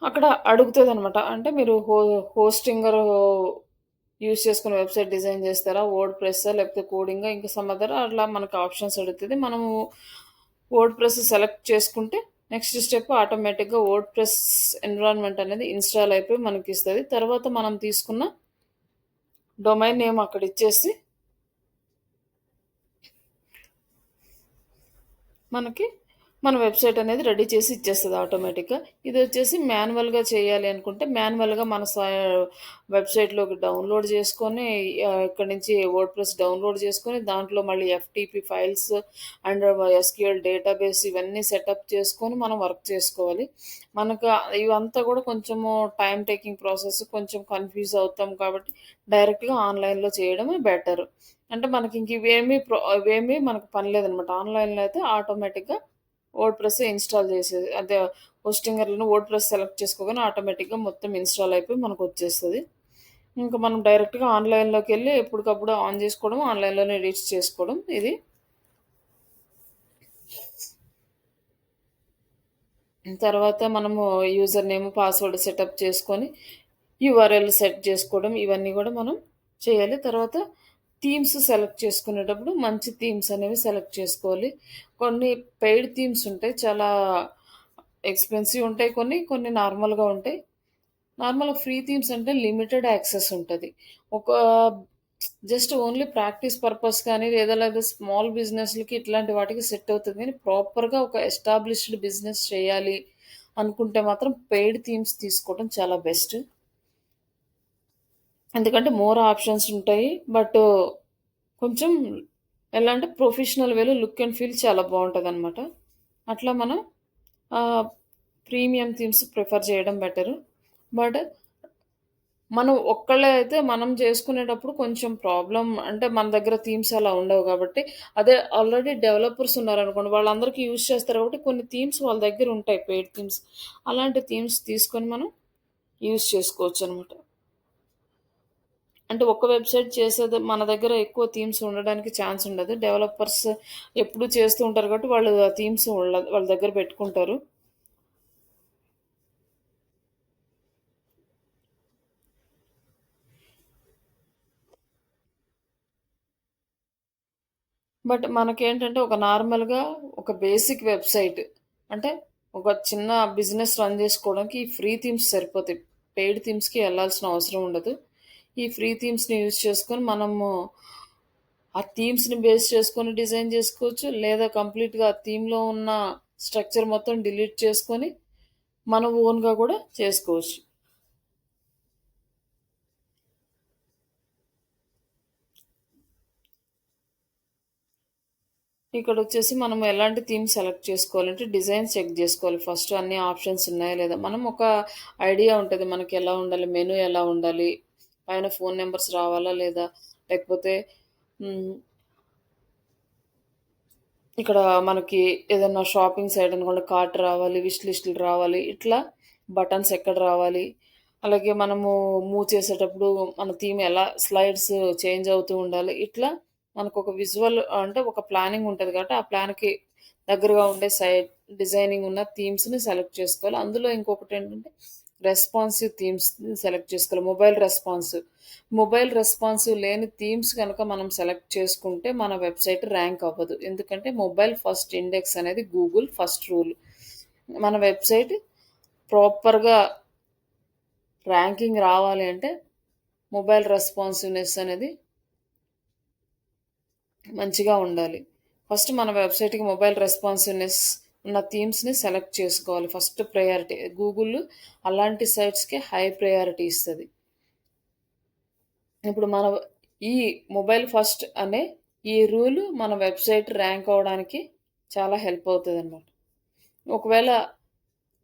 అక్కడ అడుగుతదనమాట. అంటే మీరు హోస్టింగర్ యూజ్ చేసుకొని వెబ్‌సైట్ డిజైన్ చేస్తారా? వర్డ్ ప్రెస్సా? లేకపోతే కోడింగా? ఇంకా సమ్ అదర్ అట్లా మనకు ఆప్షన్స్ అడుగుతది. మనము వర్డ్ ప్రెస్ సెలెక్ట్ చేసుకుంటే నెక్స్ట్ స్టెప్ ఆటోమేటిక్‌గా వర్డ్ ప్రెస్ ఎన్విరాన్మెంట్ అనేది ఇన్‌స్టాల్ అయిపోయి మనకిస్తది. తర్వాత మనం తీసుకున్న డొమైన్ నేమ్ అక్కడ ఇచ్చేసి మనకి మన వెబ్‌సైట్ అనేది రెడీ చేసి ఇచ్చేస్తది ఆటోమేటిక్‌గా. ఇదొచ్చేసి మాన్యువల్‌గా చేయాలి అనుకుంటే మాన్యువల్‌గా మన వెబ్‌సైట్‌లోకి డౌన్‌లోడ్ చేసుకొని ఇక్కడి నుంచి వర్డ్‌ప్రెస్ డౌన్‌లోడ్ చేసుకొని దాంట్లో మళ్ళీ FTP files and SQL database ఇవన్నీ సెటప్ చేసుకొని మనం వర్క్ చేసుకోవాలి. మనకు ఇవంతా కూడా కొంచెము టైమ్ టేకింగ్ ప్రాసెస్ కొంచెం కన్‌ఫ్యూజ్ అవుతాం కాబట్టి డైరెక్ట్‌గా ఆన్‌లైన్‌లో చేయడమే బెటర్. అంటే మనకింక ఇవేమీ మనకు పని లేదనమాట. ఆన్‌లైన్‌లో అయితే ఆటోమేటిక్‌గా వర్డ్‌ప్రెస్ ఇన్‌స్టాల్ అదే హోస్టింగర్‌లోనే వర్డ్‌ప్రెస్ సెలెక్ట్ చేసుకోగానే ఆటోమేటిక్‌గా మొత్తం ఇన్‌స్టాల్ అయిపోయి మనకొచ్చేస్తది. ఇంక మనం డైరెక్ట్‌గా ఆన్‌లైన్‌లోకెళ్ళి ఎప్పటికప్పుడు ఆన్ జేసుకోవడం, ఆన్‌లైన్‌లోనే ఎడిట్స్ చేసుకోవడం ఇది. తర్వాత మనము యూజర్ నేమ్, పాస్వర్డ్ సెటప్ చేసుకొని, యూఆర్ఎల్ సెట్ చేసుకోవడం ఇవన్నీ గూడా మనం చేయాలి. తర్వాత థీమ్స్ సెలెక్ట్ చేసుకునేటప్పుడు మంచి థీమ్స్ అనేవి సెలెక్ట్ చేసుకోవాలి. కొన్ని పెయిడ్ థీమ్స్ ఉంటాయి. చాలా ఎక్స్‌పెన్సివ్ ఉంటాయి కొన్ని. కొన్ని నార్మల్‌గా ఉంటాయి. నార్మల్‌గా ఫ్రీ థీమ్స్ అంటే లిమిటెడ్ యాక్సెస్ ఉంటది. ఒక జస్ట్ ఓన్లీ ప్రాక్టీస్ పర్పస్ కానీ లేదా స్మాల్ బిజినెస్‌లకి ఇట్లాంటి వాటికి సెట్ అవుతది గానీ, ప్రాపర్‌గా ఒక ఎస్టాబ్లిష్డ్ బిజినెస్ చేయాలి అనుకుంటే మాత్రం పెయిడ్ థీమ్స్ తీసుకోవడం చాలా బెస్ట్. ఎందుకంటే మోర్ ఆప్షన్స్ ఉంటాయి. బట్ కొంచెం ఎలా అంటే ప్రొఫెషనల్ వేలో లుక్ అండ్ ఫీల్ చాలా బావుంటదనమాట. అట్లా మనం ప్రీమియం థీమ్స్ ప్రిఫర్ చేయడం బెటరు. బట్ మనం ఒక్కళ్ళే అయితే మనం చేసుకునేటప్పుడు కొంచెం అంటే మన దగ్గర థీమ్స్ అలా ఉండవు కాబట్టి, అదే ఆల్రెడీ డెవలపర్స్ ఉన్నారనుకోండి, వాళ్ళందరికీ యూజ్ చేస్తారు కాబట్టి కొన్ని థీమ్స్ వాళ్ళ దగ్గర ఉంటాయి పెయిడ్ థీమ్స్. అలాంటి థీమ్స్ తీసుకొని మనం యూజ్ చేసుకోవచ్చనమాట. అంటే ఒక్క వెబ్‌సైట్ చేసేది మన దగ్గర ఎక్కువ థీమ్స్ ఉండడానికి ఛాన్స్ ఉండదు. డెవలపర్స్ ఎప్పుడూ చేస్తూ ఉంటారు కాబట్టి వాళ్ళు ఆ థీమ్స్ వాళ్ళ దగ్గర పెట్టుకుంటారు. బట్ మనకేంటంటే ఒక నార్మల్‌గా ఒక బేసిక్ వెబ్‌సైట్ అంటే ఒక చిన్న బిజినెస్ రన్ చేసుకోవడానికి ఈ ఫ్రీ థీమ్స్ సరిపోతాయి. పెయిడ్ థీమ్స్‌కి ఎళ్ళాల్సిన అవసరం ఉండదు. ఈ ఫ్రీ థీమ్స్‌ని యూజ్ చేసుకొని మనము ఆ థీమ్స్‌ని బేస్ చేసుకొని డిజైన్ చేసుకోవచ్చు. లేదా కంప్లీట్‌గా ఆ థీమ్‌లో ఉన్న స్ట్రక్చర్ మొత్తం డిలీట్ చేసుకొని మన ఓన్‌గా కూడా చేసుకోవచ్చు. ఇక్కడొచ్చేసి మనం ఎలాంటి థీమ్ సెలెక్ట్ చేసుకోవాలంటే డిజైన్ చెక్ జేసుకోవాలి. ఫస్ట్ అన్ని ఆప్షన్స్ ఉన్నాయా లేదా? మనం ఒక ఐడియా ఉంటది. మనకి ఎలా ఉండాలి? మెనూ ఎలా ఉండాలి? పైన ఫోను నంబర్స్ రావాలా లేదా? లేకపోతే హ్మ్. ఇక్కడ మనకి ఏదన్నా షాపింగ్ సైట్ అనుకోండి కార్ట్ రావాలి, విష్ లిస్టులు రావాలి. ఇట్లా బటన్స్ ఎక్కడ రావాలి, అలాగే మనము మూవ్ చేసేటప్పుడు మన థీమ్ ఎలా స్లైడ్స్ చేంజ్ అవుతూ ఉండాలి. ఇట్లా మనకొక విజువల్ అంటే ఒక ప్లానింగ్ ఉంటది కాబట్టి, ఆ ప్లాన్‌కి దగ్గరగా ఉండే డిజైనింగ్ ఉన్న థీమ్స్‌ని సెలెక్ట్ చేసుకోవాలి. అందులో ఇంకొకటేంటంటే రెస్పాన్సివ్ థీమ్స్‌ని సెలెక్ట్ చేసుకోవాలి. మొబైల్ రెస్పాన్సివ్ లేని థీమ్స్ గనక మనం సెలెక్ట్ చేసుకుంటే మన వెబ్‌సైట్ ర్యాంక్ అవ్వదు. ఎందుకంటే మొబైల్ ఫస్ట్ ఇండెక్స్ అనేది గూగుల్ ఫస్ట్ రూల్. మన వెబ్‌సైట్ ప్రాపర్‌గా ర్యాంకింగ్ రావాలి అంటే మొబైల్ రెస్పాన్సివ్‌నెస్ అనేది మంచిగా ఉండాలి. ఫస్ట్ మన వెబ్‌సైట్‌కి మొబైల్ రెస్పాన్సివ్‌నెస్ ఉన్న థీమ్స్‌ని సెలెక్ట్ చేసుకోవాలి. First priority. గూగుల్ అలాంటి సైట్స్‌కి హై ప్రయారిటీ ఇస్తది. ఇప్పుడు ఈ మొబైల్ ఫస్ట్ అనే ఈ రూల్ మన వెబ్‌సైట్ ర్యాంక్ అవ్వడానికి చాలా హెల్ప్ అవుతదనమాట. ఒకవేళ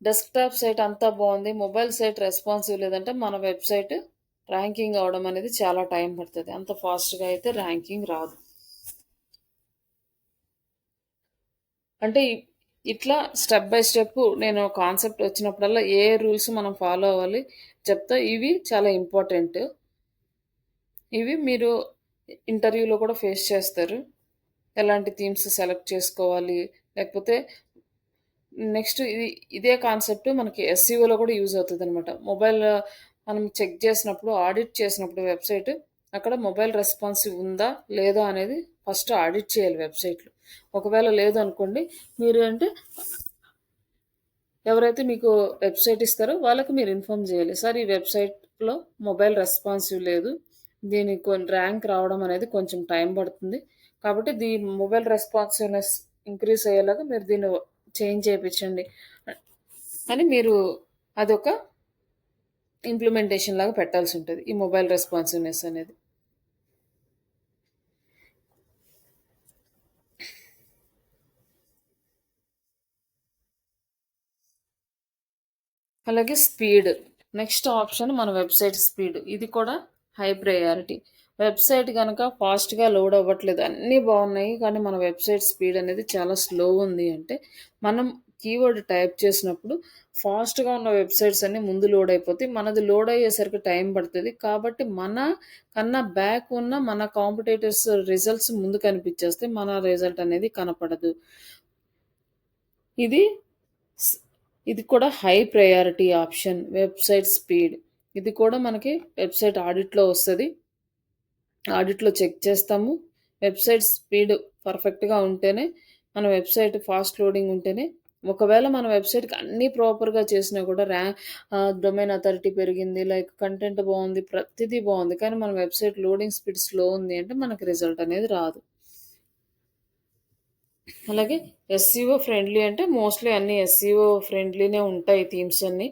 డెస్క్‌టాప్ సైట్ అంతా బావుంది. మొబైల్ సైట్ రెస్పాన్సివ్ లేదంటే మన వెబ్‌సైట్ ర్యాంకింగ్ అవ్వడం అనేది చాలా టైం పడతది. అంత ఫాస్ట్‌గా అయితే ర్యాంకింగ్ రాదు. అంటే ఇట్లా స్టెప్ బై స్టెప్ నేను కాన్సెప్ట్ వచ్చినప్పుడల్లా ఏ రూల్స్ మనం ఫాలో అవ్వాలి చెప్తా. ఇవి చాలా ఇంపార్టెంట్. ఇవి మీరు ఇంటర్వ్యూలో కూడా ఫేస్ చేస్తారు. ఎలాంటి థీమ్స్ సెలెక్ట్ చేసుకోవాలి, లేకపోతే నెక్స్ట్ ఇదే కాన్సెప్ట్ మనకి ఎస్‌సీఓలో కూడా యూజ్ అవుతదనమాట. మనం చెక్ చేసినప్పుడు, ఆడిట్ చేసినప్పుడు వెబ్‌సైట్ అక్కడ మొబైల్ రెస్పాన్సివ్ ఉందా? లేదా? అనేది ఫస్ట్ ఆడిట్ చేయాలి వెబ్‌సైట్‌లో. ఒకవేళ లేదనుకోండి, మీరు అంటే ఎవరైతే మీకు వెబ్‌సైట్ ఇస్తారో వాళ్ళకి మీరు ఇన్ఫార్మ్ చేయాలి. సార్ ఈ వెబ్‌సైట్‌లో మొబైల్ రెస్పాన్సివ్ లేదు. దీనికి ర్యాంక్ రావడం అనేది కొంచెం టైం పడుతుంది. కాబట్టి మొబైల్ రెస్పాన్సివ్‌నెస్ ఇంక్రీజ్ అయ్యేలాగా మీరు దీన్ని చేంజ్ చేపించండి అని మీరు అదొక ఇంప్లిమెంటేషన్ లాగా పెట్టాల్సి ఉంటది. ఈ మొబైల్ రెస్పాన్సివ్‌నెస్ అనేది. అలాగే స్పీడ్. నెక్స్ట్ ఆప్షన్ మన వెబ్‌సైట్ స్పీడ్. ఇది కూడా హై ప్రయారిటీ. వెబ్‌సైట్ గనక ఫాస్ట్‌గా లోడ్ అవ్వట్లేదు. అన్నీ బావున్నాయి. కానీ మన వెబ్‌సైట్ స్పీడ్ అనేది చాలా స్లో ఉంది అంటే, మనం కీవర్డ్ టైప్ చేసినప్పుడు ఫాస్ట్‌గా ఉన్న వెబ్‌సైట్స్ అన్నీ ముందు లోడ్ అయిపోతాయి. మనది లోడ్ అయ్యేసరికి టైం పడతది. కాబట్టి మన కన్నా బ్యాక్ ఉన్న మన కాంపిటీటర్స్ రిజల్ట్స్ ముందు కనిపించేస్తాయి. మన రిజల్ట్ అనేది కనపడదు. ఇది స్ ఇది కూడా high priority option website speed. ఇది కూడా మనకి వెబ్‌సైట్ ఆడిట్‌లో వస్తది. ఆడిట్‌లో చెక్ చేస్తాము. వెబ్‌సైట్ స్పీడ్ పర్ఫెక్ట్‌గా ఉంటేనే, మన వెబ్‌సైట్ ఫాస్ట్ లోడింగ్ ఉంటేనే, ఒకవేళ మన వెబ్‌సైట్‌కి అన్నీ ప్రాపర్‌గా చేసినా కూడా డొమైన్ అథారిటీ పెరిగింది, లైక్ కంటెంట్ బావుంది, ప్రతిదీ బావుంది. కానీ మన వెబ్‌సైట్ లోడింగ్ స్పీడ్ స్లో ఉంది అంటే మనకి రిజల్ట్ అనేది రాదు. అలాగే ఎస్‌సీఓ ఫ్రెండ్లీ అంటే మోస్ట్‌లీ అన్నీ ఎస్‌సీఓ ఫ్రెండ్లీనే ఉంటాయి థీమ్స్ అన్నీ.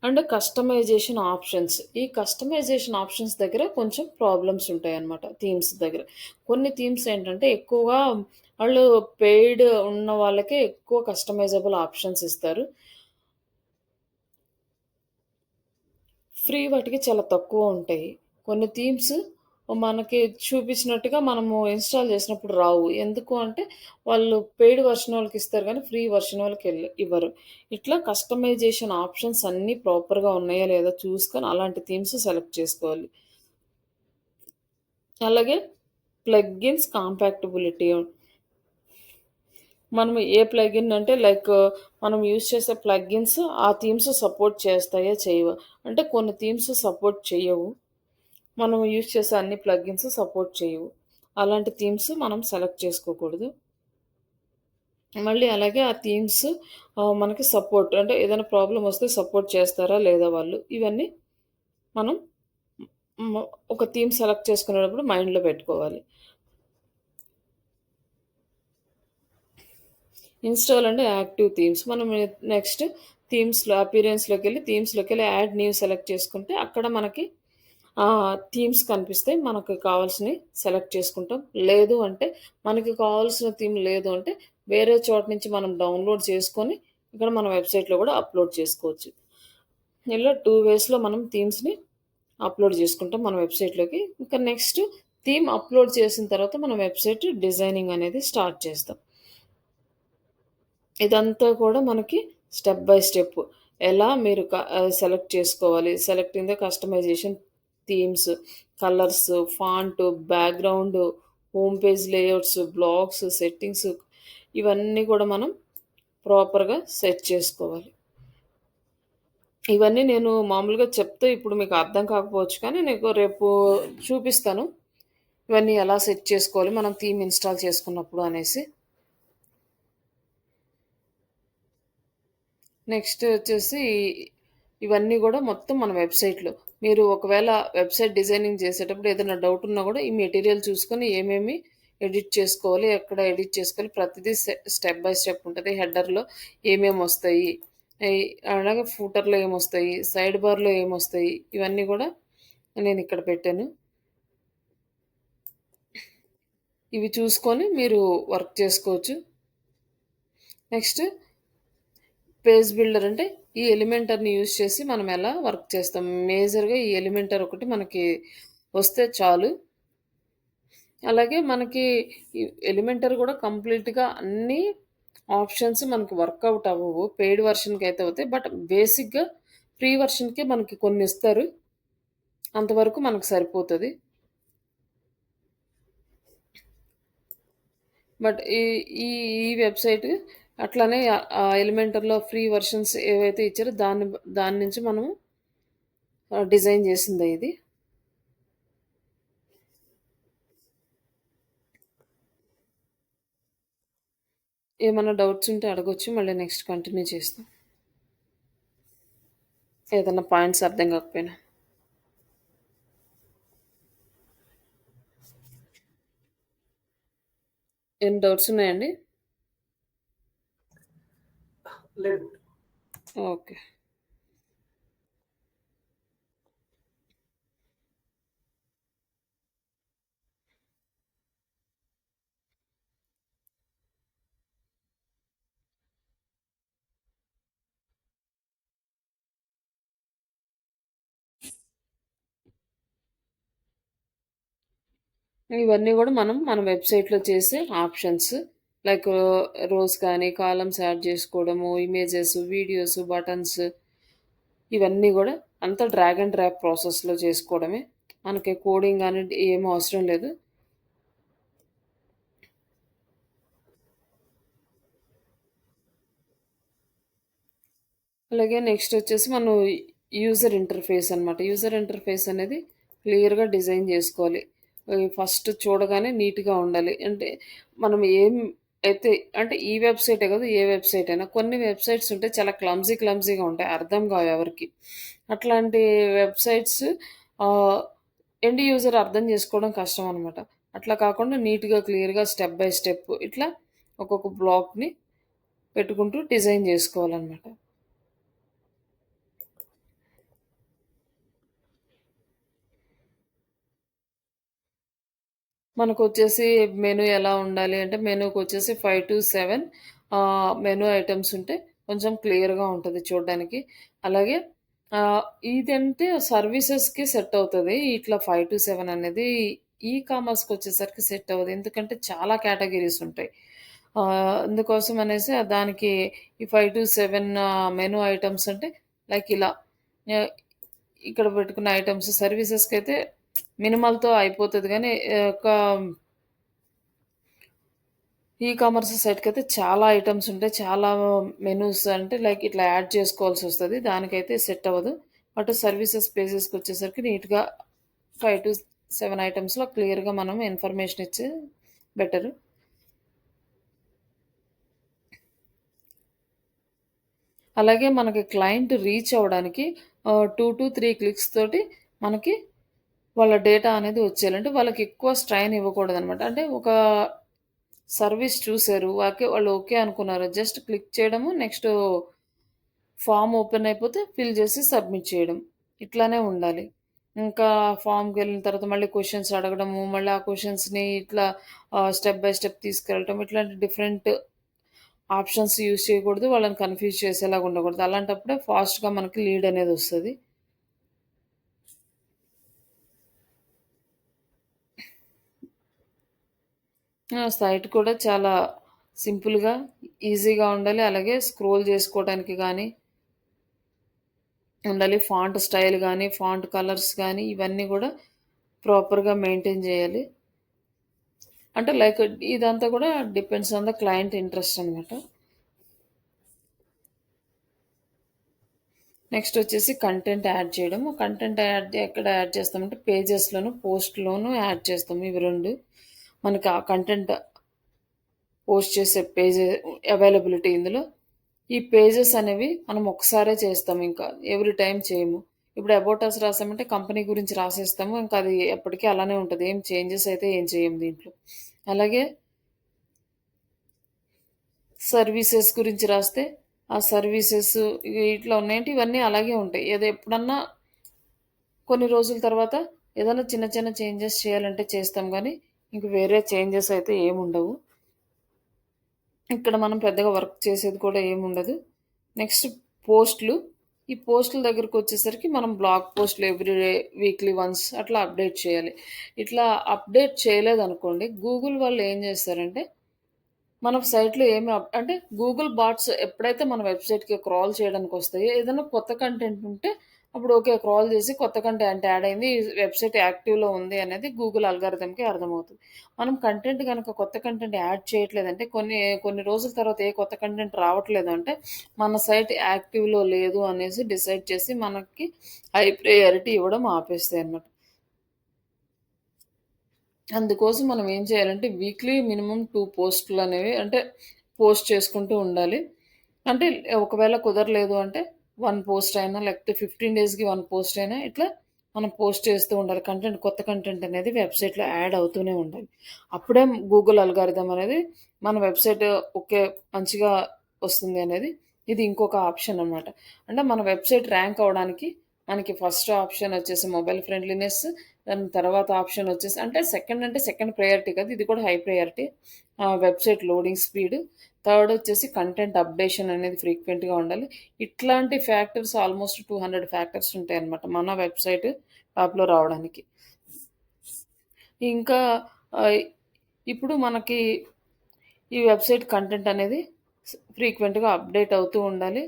And customization options. ఈ కస్టమైజేషన్ ఆప్షన్స్ దగ్గర కొంచెం ప్రాబ్లమ్స్ ఉంటాయన్నమాట థీమ్స్ దగ్గర. కొన్ని థీమ్స్ ఏంటంటే ఎక్కువగా వాళ్ళు పెయిడ్ ఉన్న వాళ్ళకే ఎక్కువ కస్టమైజబుల్ ఆప్షన్స్ ఇస్తారు. ఫ్రీ వాటికి చాలా తక్కువ ఉంటాయి. కొన్ని థీమ్స్ మనకి చూపించినట్టుగా మనము ఇన్‌స్టాల్ చేసినప్పుడు రావు. ఎందుకు అంటే వాళ్ళు పెయిడ్ వెర్షన్ వాళ్ళకి ఇస్తారు గానీ ఫ్రీ వెర్షన్ వాళ్ళకి ఇవ్వరు. ఇట్లా కస్టమైజేషన్ ఆప్షన్స్ అన్నీ ప్రాపర్‌గా ఉన్నాయా లేదా చూసుకొని అలాంటి థీమ్స్ సెలెక్ట్ చేసుకోవాలి. అలాగే ప్లగిన్స్ కాంపాక్టబిలిటీ. మనం ఏ ప్లగిన్ అంటే లైక్ మనం యూజ్ చేసే ప్లగిన్స్ ఆ థీమ్స్ సపోర్ట్ చేస్తాయా? చేయవా? అంటే కొన్ని థీమ్స్ సపోర్ట్ చెయ్యవు. మనం యూజ్ చేసే అన్ని ప్లగిన్స్ సపోర్ట్ చేయవు. అలాంటి థీమ్స్ మనం సెలెక్ట్ చేసుకోకూడదు. మళ్ళీ అలాగే ఆ థీమ్స్ మనకి సపోర్ట్ అంటే ఏదైనా ప్రాబ్లమ్ వస్తే సపోర్ట్ చేస్తారా లేదా వాళ్ళు? ఇవన్నీ మనం ఒక థీమ్ సెలెక్ట్ చేసుకునేటప్పుడు మైండ్‌లో పెట్టుకోవాలి. Install and active themes. మనం నెక్స్ట్ థీమ్స్‌లోకెళ్ళి యాడ్ న్యూ సెలెక్ట్ చేసుకుంటే అక్కడ మనకి థీమ్స్ కనిపిస్తాయి. మనకు కావాల్సినవి సెలెక్ట్ చేసుకుంటాం. లేదు అంటే మనకి కావాల్సిన థీమ్ లేదు అంటే వేరే చోట నుంచి మనం డౌన్‌లోడ్ చేసుకొని ఇక్కడ మన వెబ్‌సైట్‌లో కూడా అప్‌లోడ్ చేసుకోవచ్చు. ఇలా 2 వేస్‌లో మనం థీమ్స్‌ని అప్‌లోడ్ చేసుకుంటాం మన వెబ్‌సైట్‌లోకి. ఇంకా నెక్స్ట్ థీమ్ అప్‌లోడ్ చేసిన తర్వాత మనం వెబ్‌సైట్ డిజైనింగ్ అనేది స్టార్ట్ చేస్తాం. ఇదంతా కూడా మనకి స్టెప్ బై స్టెప్. ఎలా మీరు సెలెక్ట్ చేసుకోవాలి. Selecting the customization themes, colours, font, background, home page layouts, blocks, settings ఇవన్నీ కూడా మనం ప్రాపర్‌గా సెట్ చేసుకోవాలి. ఇవన్నీ నేను మామూలుగా చెప్తే ఇప్పుడు మీకు అర్థం కాకపోవచ్చు కానీ, నీకు రేపు చూపిస్తాను. ఇవన్నీ ఎలా సెట్ చేసుకోవాలి మనం థీమ్ ఇన్‌స్టాల్ చేసుకున్నప్పుడు అనేసి. నెక్స్ట్ వచ్చేసి ఇవన్నీ గూడా మొత్తం మన వెబ్‌సైట్‌లో. మీరు ఒకవేళ వెబ్‌సైట్ డిజైనింగ్ చేసేటప్పుడు ఏదైనా డౌట్ ఉన్నా గూడా ఈ మెటీరియల్ చూసుకొని ఏమేమి ఎడిట్ చేసుకోవాలి, ఎక్కడ ఎడిట్ చేసుకోవాలి ప్రతిదీ స్టెప్ బై స్టెప్ ఉంటది. హెడర్‌లో ఏమేమొస్తాయి, ఈ అలాగే ఫూటర్‌లో ఏమొస్తాయి, సైడ్ బార్‌లో ఏమొస్తాయి, ఇవన్నీ గూడా నేనిక్కడ పెట్టాను. ఇవి చూసుకొని మీరు వర్క్ చేసుకోవచ్చు. నెక్స్ట్ పేజ్ బిల్డర్ అంటే ఈ ఎలిమెంటర్‌ని యూజ్ చేసి మనం ఎలా వర్క్ చేస్తాం. మేజర్‌గా ఈ ఎలిమెంటర్ ఒకటి మనకి వస్తే చాలు. అలాగే మనకి ఈ ఎలిమెంటర్ గూడా కంప్లీట్‌గా అన్నీ ఆప్షన్స్ మనకి వర్కౌట్ అవ్వవు. పెయిడ్ వెర్షన్‌కయితే అవుతాయి. బట్ బేసిక్‌గా ఫ్రీ వెర్షన్‌కే మనకి కొన్నిస్తారు. అంతవరకు మనకు సరిపోతది. బట్ ఈ ఈ ఈ వెబ్‌సైట్ అట్లనే ఎలిమెంటర్‌లో ఫ్రీ వెర్షన్స్ ఏవైతే ఇచ్చారో దాని నుంచి మనము డిజైన్ చేసిందే ఇది. ఏమన్నా డౌట్స్ ఉంటే అడగొచ్చు. మళ్ళీ నెక్స్ట్ కంటిన్యూ చేస్తాం. ఏదన్నా పాయింట్స్ అర్థం కాకపోయినా. ఏం డౌట్స్ ఉన్నాయండి? లేదు. ఓకే. ఇవన్నీ గూడా మనం మన వెబ్‌సైట్‌లో చేసే ఆప్షన్స్. లైక్ రోస్ కానీ, కాలమ్స్ యాడ్ చేసుకోవడము, ఇమేజెస్, వీడియోస్, బటన్స్ ఇవన్నీ గూడా అంతా డ్రాగ్ అండ్ డ్రాప్ ప్రాసెస్‌లో చేసుకోవడమే. మనకి కోడింగ్ అనేది ఏమి అవసరం లేదు. అలాగే నెక్స్ట్ వచ్చేసి మనం యూజర్ ఇంటర్ఫేస్ అనమాట. యూజర్ ఇంటర్ఫేస్ అనేది క్లియర్‌గా డిజైన్ జేసుకోవాలి. ఫస్ట్ చూడగానే నీట్‌గా ఉండాలి. అంటే మనం ఏం అయితే అంటే ఈ వెబ్‌సైటే కాదు ఏ వెబ్‌సైట్ అయినా కొన్ని వెబ్‌సైట్స్ ఉంటాయి చాలా క్లమ్జీగా ఉంటాయి. అర్థం కావు ఎవరికీ. అట్లాంటి వెబ్‌సైట్స్ ఆహ్, ఎండ్ యూజర్ అర్థం చేసుకోవడం కష్టం అనమాట. అట్లా కాకుండా నీట్‌గా, క్లియర్‌గా స్టెప్ బై స్టెప్ ఇట్లా ఒక్కొక్క బ్లాక్‌ని పెట్టుకుంటూ డిజైన్ జేసుకోవాలనమాట. మనకొచ్చేసి మెను ఎలా ఉండాలి అంటే, మెనూకొచ్చేసి 5-7 మెను ఐటెమ్స్ ఉంటే కొంచెం క్లియర్‌గా ఉంటది చూడ్డానికి. అలాగే ఆహ్, ఇదంటే సర్వీసెస్‌కి సెట్ అవుతది. ఇట్లా 5-7 అనేది ఈ కామర్స్‌కొచ్చేసరికి సెట్ అవ్వదు. ఎందుకంటే చాలా కేటగరీస్ ఉంటాయి. అందుకోసం అనేసి దానికి ఈ 5-7 మెను ఐటెమ్స్ అంటే లైక్ ఇలా ఆహ్, ఇక్కడ పెట్టుకున్న ఐటెమ్స్ సర్వీసెస్‌కైతే మినిమల్‌తో అయిపోతది గానీ ఒక ఈ కామర్స్ సైట్‌కైతే చాలా ఐటెమ్స్ ఉంటాయి. చాలా మెనూస్ అంటే లైక్ ఇట్లా యాడ్ చేసుకోవాల్సొస్తది. దానికైతే సెట్ అవ్వదు. బట్ సర్వీసెస్ పేజెస్‌కొచ్చేసరికి నీట్‌గా 5-7 ఐటెమ్స్‌లో క్లియర్‌గా మనం ఇన్ఫర్మేషన్ ఇచ్చి బెటరు. అలాగే మనకి క్లయింట్ రీచ్ అవ్వడానికి 2-3 క్లిక్స్ తోటి మనకి వాళ్ళ డేటా అనేది వచ్చేయాలి. అంటే వాళ్ళకి ఎక్కువ స్ట్రెయిన్ ఇవ్వకూడదనమాట. అంటే ఒక సర్విస్ చూసారు. వాళ్ళు ఓకే అనుకున్నారు. జస్ట్ క్లిక్ చేయడము. నెక్స్ట్ ఫార్మ్ ఓపెన్ అయిపోతే ఫిల్ చేసి సబ్మిట్ చేయడం. ఇట్లానే ఉండాలి. ఇంకా ఫార్మ్‌కెళ్ళిన తర్వాత మళ్ళీ క్వెషన్స్ అడగడము. మళ్ళీ ఆ క్వెషన్స్‌ని ఇట్లా స్టెప్ బై స్టెప్ తీసుకెళ్ళటం. ఇట్లాంటి డిఫరెంట్ ఆప్షన్స్ యూజ్ చేయకూడదు. వాళ్ళని కన్‌ఫ్యూజ్ చేసేలాగా ఉండకూడదు. అలాంటప్పుడే ఫాస్ట్‌గా మనకి లీడ్ అనేదొస్తది. సైట్ కూడా చాలా సింపుల్‌గా, ఈజీగా ఉండాలి. అలాగే స్క్రోల్ చేసుకోవడానికి గానీ ఉండాలి. ఫాంట్ స్టైల్ గానీ, ఫాంట్ కలర్స్ గానీ ఇవన్నీ గూడా ప్రాపర్‌గా మెయింటైన్ జేయాలి. అంటే లైక్ ఇదంతా కూడా depends on the client interest అనమాట. నెక్స్ట్ వచ్చేసి కంటెంట్ యాడ్ చేయడం. కంటెంట్ ఎక్కడ యాడ్ చేస్తామంటే పేజెస్‌లోను, పోస్ట్‌లోను యాడ్ చేస్తాం. ఇవి 2 మనకి ఆ కంటెంట్ పోస్ట్ చేసే పేజ్ అవైలబిలిటీ ఇందులో. ఈ పేజెస్ అనేవి మనం ఒకసారే చేస్తాం ఇంకా. ఎవ్రీ టైమ్ చేయము. ఇప్పుడు అబౌట్ అస్ రాసామంటే కంపెనీ గురించి రాసేస్తాము. ఇంకా అది ఎప్పటికి అలానే ఉంటది. ఏం చేంజెస్ అయితే ఏం చేయము దీంట్లో. అలాగే సర్వీసెస్ గురించి రాస్తే, ఆ సర్వీసెస్ ఇట్లా ఉన్నాయంటే ఇవన్నీ అలాగే ఉంటాయి. ఏదో ఎప్పుడన్నా కొన్ని రోజుల తర్వాత ఏదైనా చిన్న చిన్న చేంజెస్ చేయాలంటే చేస్తాం గానీ, ఇంక వేరే చేంజెస్ అయితే ఏముండవు. ఇక్కడ మనం పెద్దగా వర్క్ చేసేది కూడా ఏముండదు. నెక్స్ట్ పోస్ట్‌లు. ఈ పోస్ట్‌ల దగ్గరకొచ్చేసరికి మనం బ్లాగ్ పోస్ట్‌లు ఎవ్రీ డే, వీక్లీ వన్స్ అట్లా అప్డేట్ చేయాలి. ఇట్లా అప్డేట్ చేయలేదనుకోండి, గూగుల్ వాళ్ళు ఏం చేస్తారంటే మన సైట్‌లో ఏమి అంటే గూగుల్ బాట్స్ ఎప్పుడైతే మన వెబ్‌సైట్‌కి క్రాల్ చేయడానికొస్తాయో, ఏదైనా కొత్త కంటెంట్ ఉంటే అప్పుడు ఓకే. క్రాల్ చేసి కొత్త కంటెంట్ యాడ్ అయింది. ఈ వెబ్‌సైట్ యాక్టివ్‌లో ఉంది అనేది గూగుల్ అల్గారిథమ్‌కి అర్థమవుతుంది. మనం కంటెంట్ గనక కొత్త కంటెంట్ యాడ్ చేయట్లేదంటే కొన్ని కొన్ని రోజుల తర్వాత ఏ కొత్త కంటెంట్ రావట్లేదు అంటే మన సైట్ యాక్టివ్‌లో లేదు అనేసి డిసైడ్ చేసి మనకి హై ప్రయారిటీ ఇవ్వడం ఆపేస్తాయన్నమాట. అందుకోసం మనం ఏం చేయాలంటే వీక్లీ మినిమమ్ 2 పోస్టులనేవి అంటే పోస్ట్ చేసుకుంటూ ఉండాలి. అంటే ఒకవేళ కుదరలేదు అంటే 1 పోస్ట్ అయినా లేకపోతే 15 డేస్‌కి 1 పోస్ట్ అయినా ఇట్లా మనం పోస్ట్ చేస్తూ ఉండాలి. కొత్త కంటెంట్ అనేది వెబ్‌సైట్‌లో యాడ్ అవుతూనే ఉండాలి. అప్పుడే గూగుల్ అల్గారిథమ్ అనేది మన వెబ్‌సైట్ ఓకే. మంచిగా వస్తుంది అనేది ఇది ఇంకొక ఆప్షన్ అన్నమాట. అంటే మన వెబ్‌సైట్ ర్యాంక్ అవ్వడానికి మనకి ఫస్ట్ ఆప్షన్ వచ్చేసి మొబైల్ ఫ్రెండ్లీనెస్. దాని తర్వాత ఆప్షన్ వచ్చేసి అంటే సెకండ్ ప్రయారిటీ కాదు. ఇది కూడా high priority. Website loading speed. Third వచ్చేసి కంటెంట్ అప్డేషన్ అనేది ఫ్రీక్వెంట్‌గా ఉండాలి. ఇట్లాంటి ఫ్యాక్టర్స్ ఆల్‌మోస్ట్ 200 ఫ్యాక్టర్స్ ఉంటాయన్నమాట మన వెబ్‌సైట్ టాప్‌లో రావడానికి. ఇంకా ఆహ్, ఇప్పుడు మనకి ఈ వెబ్‌సైట్ కంటెంట్ అనేది ఫ్రీక్వెంట్‌గా అప్డేట్ అవుతూ ఉండాలి.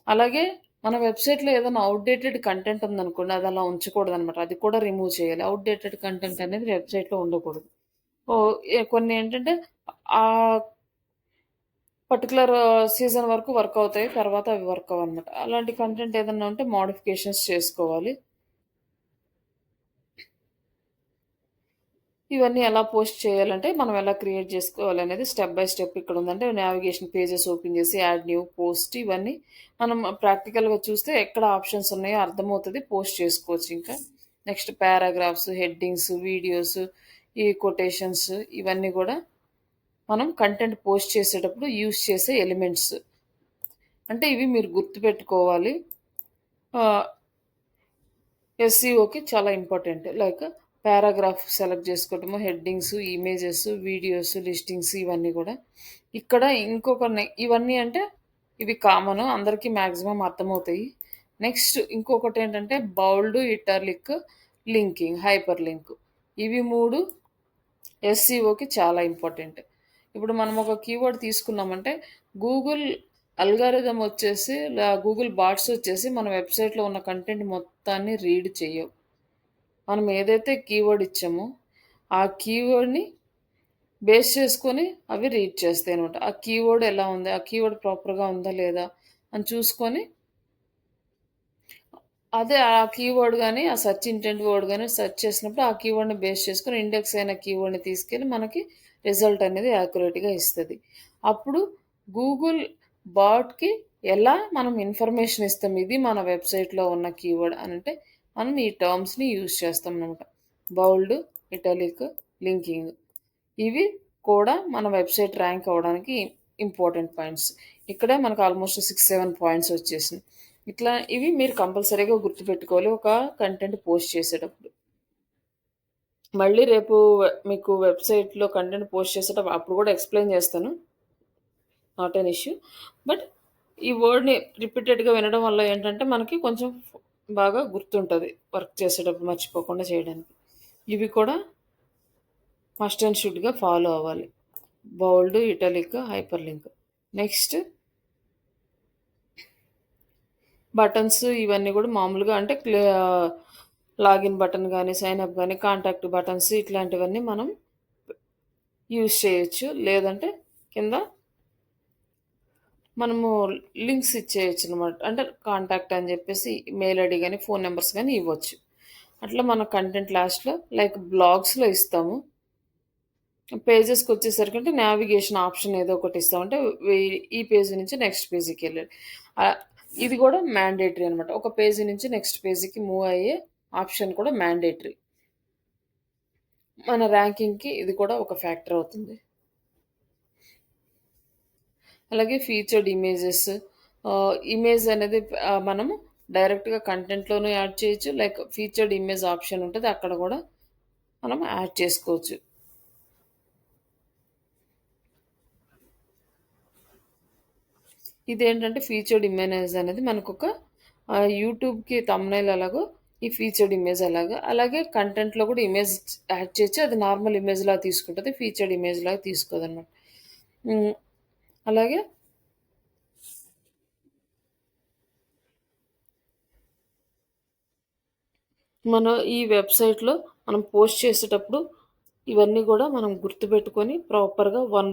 అలాగే మన వెబ్‌సైట్‌లో ఏదైనా ఔట్‌డేటెడ్ కంటెంట్ ఉందనుకోండి, అది అలా ఉంచకూడదనమాట. అది కూడా రిమూవ్ చేయాలి. ఔట్‌డేటెడ్ కంటెంట్ అనేది వెబ్‌సైట్‌లో ఉండకూడదు. కొన్ని ఏంటంటే ఆహ్, పర్టిక్యులర్ సీజన్ వరకు వర్క్ అవుతాయి. తర్వాత అవి వర్క్ అవ్వనమాట. అలాంటి కంటెంట్ ఏదన్నా ఉంటే మోడిఫికేషన్స్ చేసుకోవాలి. ఇవన్నీ ఎలా పోస్ట్ చేయాలంటే, మనం ఎలా క్రియేట్ జేసుకోవాలనేది స్టెప్ బై స్టెప్ ఇక్కడుందంటే, నావిగేషన్ పేజెస్ ఓపెన్ జేసి యాడ్ న్యూ పోస్ట్ ఇవన్నీ మనం ప్రాక్టికల్‌గా చూస్తే ఎక్కడ ఆప్షన్స్ ఉన్నాయో అర్థమవుతది. పోస్ట్ చేసుకోవచ్చింకా. నెక్స్ట్ పారాగ్రాఫ్స్, హెడ్డింగ్స్, వీడియోస్, ఈ కొటేషన్స్ ఇవన్నీ గూడా మనం కంటెంట్ పోస్ట్ చేసేటప్పుడు యూజ్ చేసే ఎలిమెంట్స్. అంటే ఇవి మీరు గుర్తుపెట్టుకోవాలి. ఆహ్ ఎస్‌సిఓకి చాలా ఇంపార్టెంట్. లైక్ పారాగ్రాఫ్ సెలెక్ట్ చేసుకోవటము, హెడ్డింగ్స్, ఇమేజెస్, వీడియోస్, లిస్టింగ్స్ ఇవన్నీ గూడా. ఇక్కడ ఇవన్నీ అంటే ఇవి కామను. అందరికీ మాక్సిమం అర్థమవుతాయి. నెక్స్ట్ ఇంకొకటేంటంటే bowled, italic, linking, hyper link. ఇవి 3 ఎస్‌సిఓకి చాలా ఇంపార్టెంట్. ఇప్పుడు మనం ఒక కీవర్డ్ తీసుకున్నామంటే గూగుల్ అల్గారిథమ్ వచ్చేసి గూగుల్ బాట్స్ వచ్చేసి మన వెబ్‌సైట్‌లో ఉన్న కంటెంట్ మొత్తాన్ని రీడ్ చెయ్యవు. మనం ఏదైతే కీవర్డ్ ఇచ్చామో, ఆ కీవర్డ్‌ని బేస్ చేసుకొని అవి రీడ్ చేస్తాయనమాట. ఆ కీవర్డ్ ఎలా ఉంది? ఆ కీవర్డ్ ప్రాపర్‌గా ఉందా? లేదా? అని చూసుకొని అదే ఆ కీవర్డ్ గాని, ఆ సెర్చ్ ఇంటెంట్ వర్డ్ గాని సెర్చ్ చేసినప్పుడు ఆ కీవర్డ్‌ని బేస్ చేసుకొని ఇండెక్స్ అయిన కీవర్డ్‌ని తీసుకెళ్ళి మనకి రిజల్ట్ అనేది యాక్యురేట్‌గా ఇస్తది. అప్పుడు గూగుల్ బాట్‌కి ఎలా మనం ఇన్ఫర్మేషన్ ఇస్తాం. ఇది మన వెబ్‌సైట్‌లో ఉన్న కీవర్డ్ అనంటే, మనం ఈ టర్మ్స్‌ని యూజ్ చేస్తామనమాట. Bold, italic, linking. ఇవి కూడా మన వెబ్‌సైట్ ర్యాంక్ అవ్వడానికి ఇంపార్టెంట్ పాయింట్స్. ఇక్కడే మనకు ఆల్‌మోస్ట్ 6, 7 పాయింట్స్ వచ్చేసినాయి. ఇట్లా ఇవి మీరు కంపల్సరీగా గుర్తుపెట్టుకోవాలి ఒక కంటెంట్ పోస్ట్ చేసేటప్పుడు. మళ్ళీ రేపు మీకు వెబ్‌సైట్‌లో కంటెంట్ పోస్ట్ చేసేటప్పుడు అప్పుడు కూడా ఎక్స్‌ప్లెయిన్ చేస్తాను. Not an issue. బట్ ఈ వర్డ్‌ని రిపీటెడ్‌గా వినడం వల్ల ఏంటంటే మనకి కొంచెం బాగా గుర్తుంటది. వర్క్ చేసేటప్పుడు మర్చిపోకుండా చేయడానికి. ఇవి కూడా మస్ట్ అండ్ షుడ్‌గా ఫాలో అవ్వాలి. Bold, italic, hyperlink. Next buttons ఇవన్నీ కూడా మామూలుగా అంటే లాగిన్ బటన్ గానీ, సైన్ అప్ గానీ, కాంటాక్ట్ బటన్స్ ఇట్లాంటివన్నీ మనం యూజ్ చేయొచ్చు. లేదంటే కింద మనము లింక్స్ ఇచ్చేయొచ్చనమాట. అంటే కాంటాక్ట్ అని జెప్పేసి మెయిల్ ఐడీ గానీ, ఫోను నంబర్స్ గానీ ఇవ్వచ్చు. అట్లా మన కంటెంట్ లాస్ట్‌లో లైక్ బ్లాగ్స్‌లో ఇస్తాము. పేజెస్‌కొచ్చేసరికంటే నావిగేషన్ ఆప్షన్ ఏదో ఒకటి ఇస్తాం. అంటే ఈ పేజ్ నుంచి నెక్స్ట్ పేజ్‌కెళ్ళాలి. ఆహ్, ఇది గూడా మ్యాండేటరీ అనమాట. ఒక పేజీ నుంచి నెక్స్ట్ పేజీకి మూవ్ అయ్యే ఆప్షన్ కూడా మ్యాండేటరీ. మన ర్యాంకింగ్‌కి ఇది కూడా ఒక ఫ్యాక్టర్ అవుతుంది. అలాగే ఫీచర్డ్ ఇమేజెస్ ఇమేజ్ అనేది మనము డైరెక్ట్‌గా కంటెంట్‌లోనూ యాడ్ చేయొచ్చు. లైక్ ఫీచర్డ్ ఇమేజ్ ఆప్షన్ ఉంటది. అక్కడ గూడా మనం యాడ్ చేసుకోవచ్చు. ఇదేంటంటే ఫీచర్డ్ ఇమేజ్ అనేది మనకొక యూట్యూబ్‌కి థంబ్‌నెయిల్ ఎలాగో ఈ ఫీచర్డ్ ఇమేజ్ అలాగా. అలాగే కంటెంట్‌లో కూడా ఇమేజ్ యాడ్ చేయొచ్చు. అది నార్మల్ ఇమేజ్‌లాగా తీసుకుంటది. ఫీచర్డ్ ఇమేజ్‌లాగా తీసుకోదనమాట. హ్మ్. అలాగే మనం ఈ వెబ్‌సైట్‌లో మనం పోస్ట్ చేసేటప్పుడు ఇవన్నీ గూడా మనం గుర్తుపెట్టుకొని ప్రాపర్‌గా వన్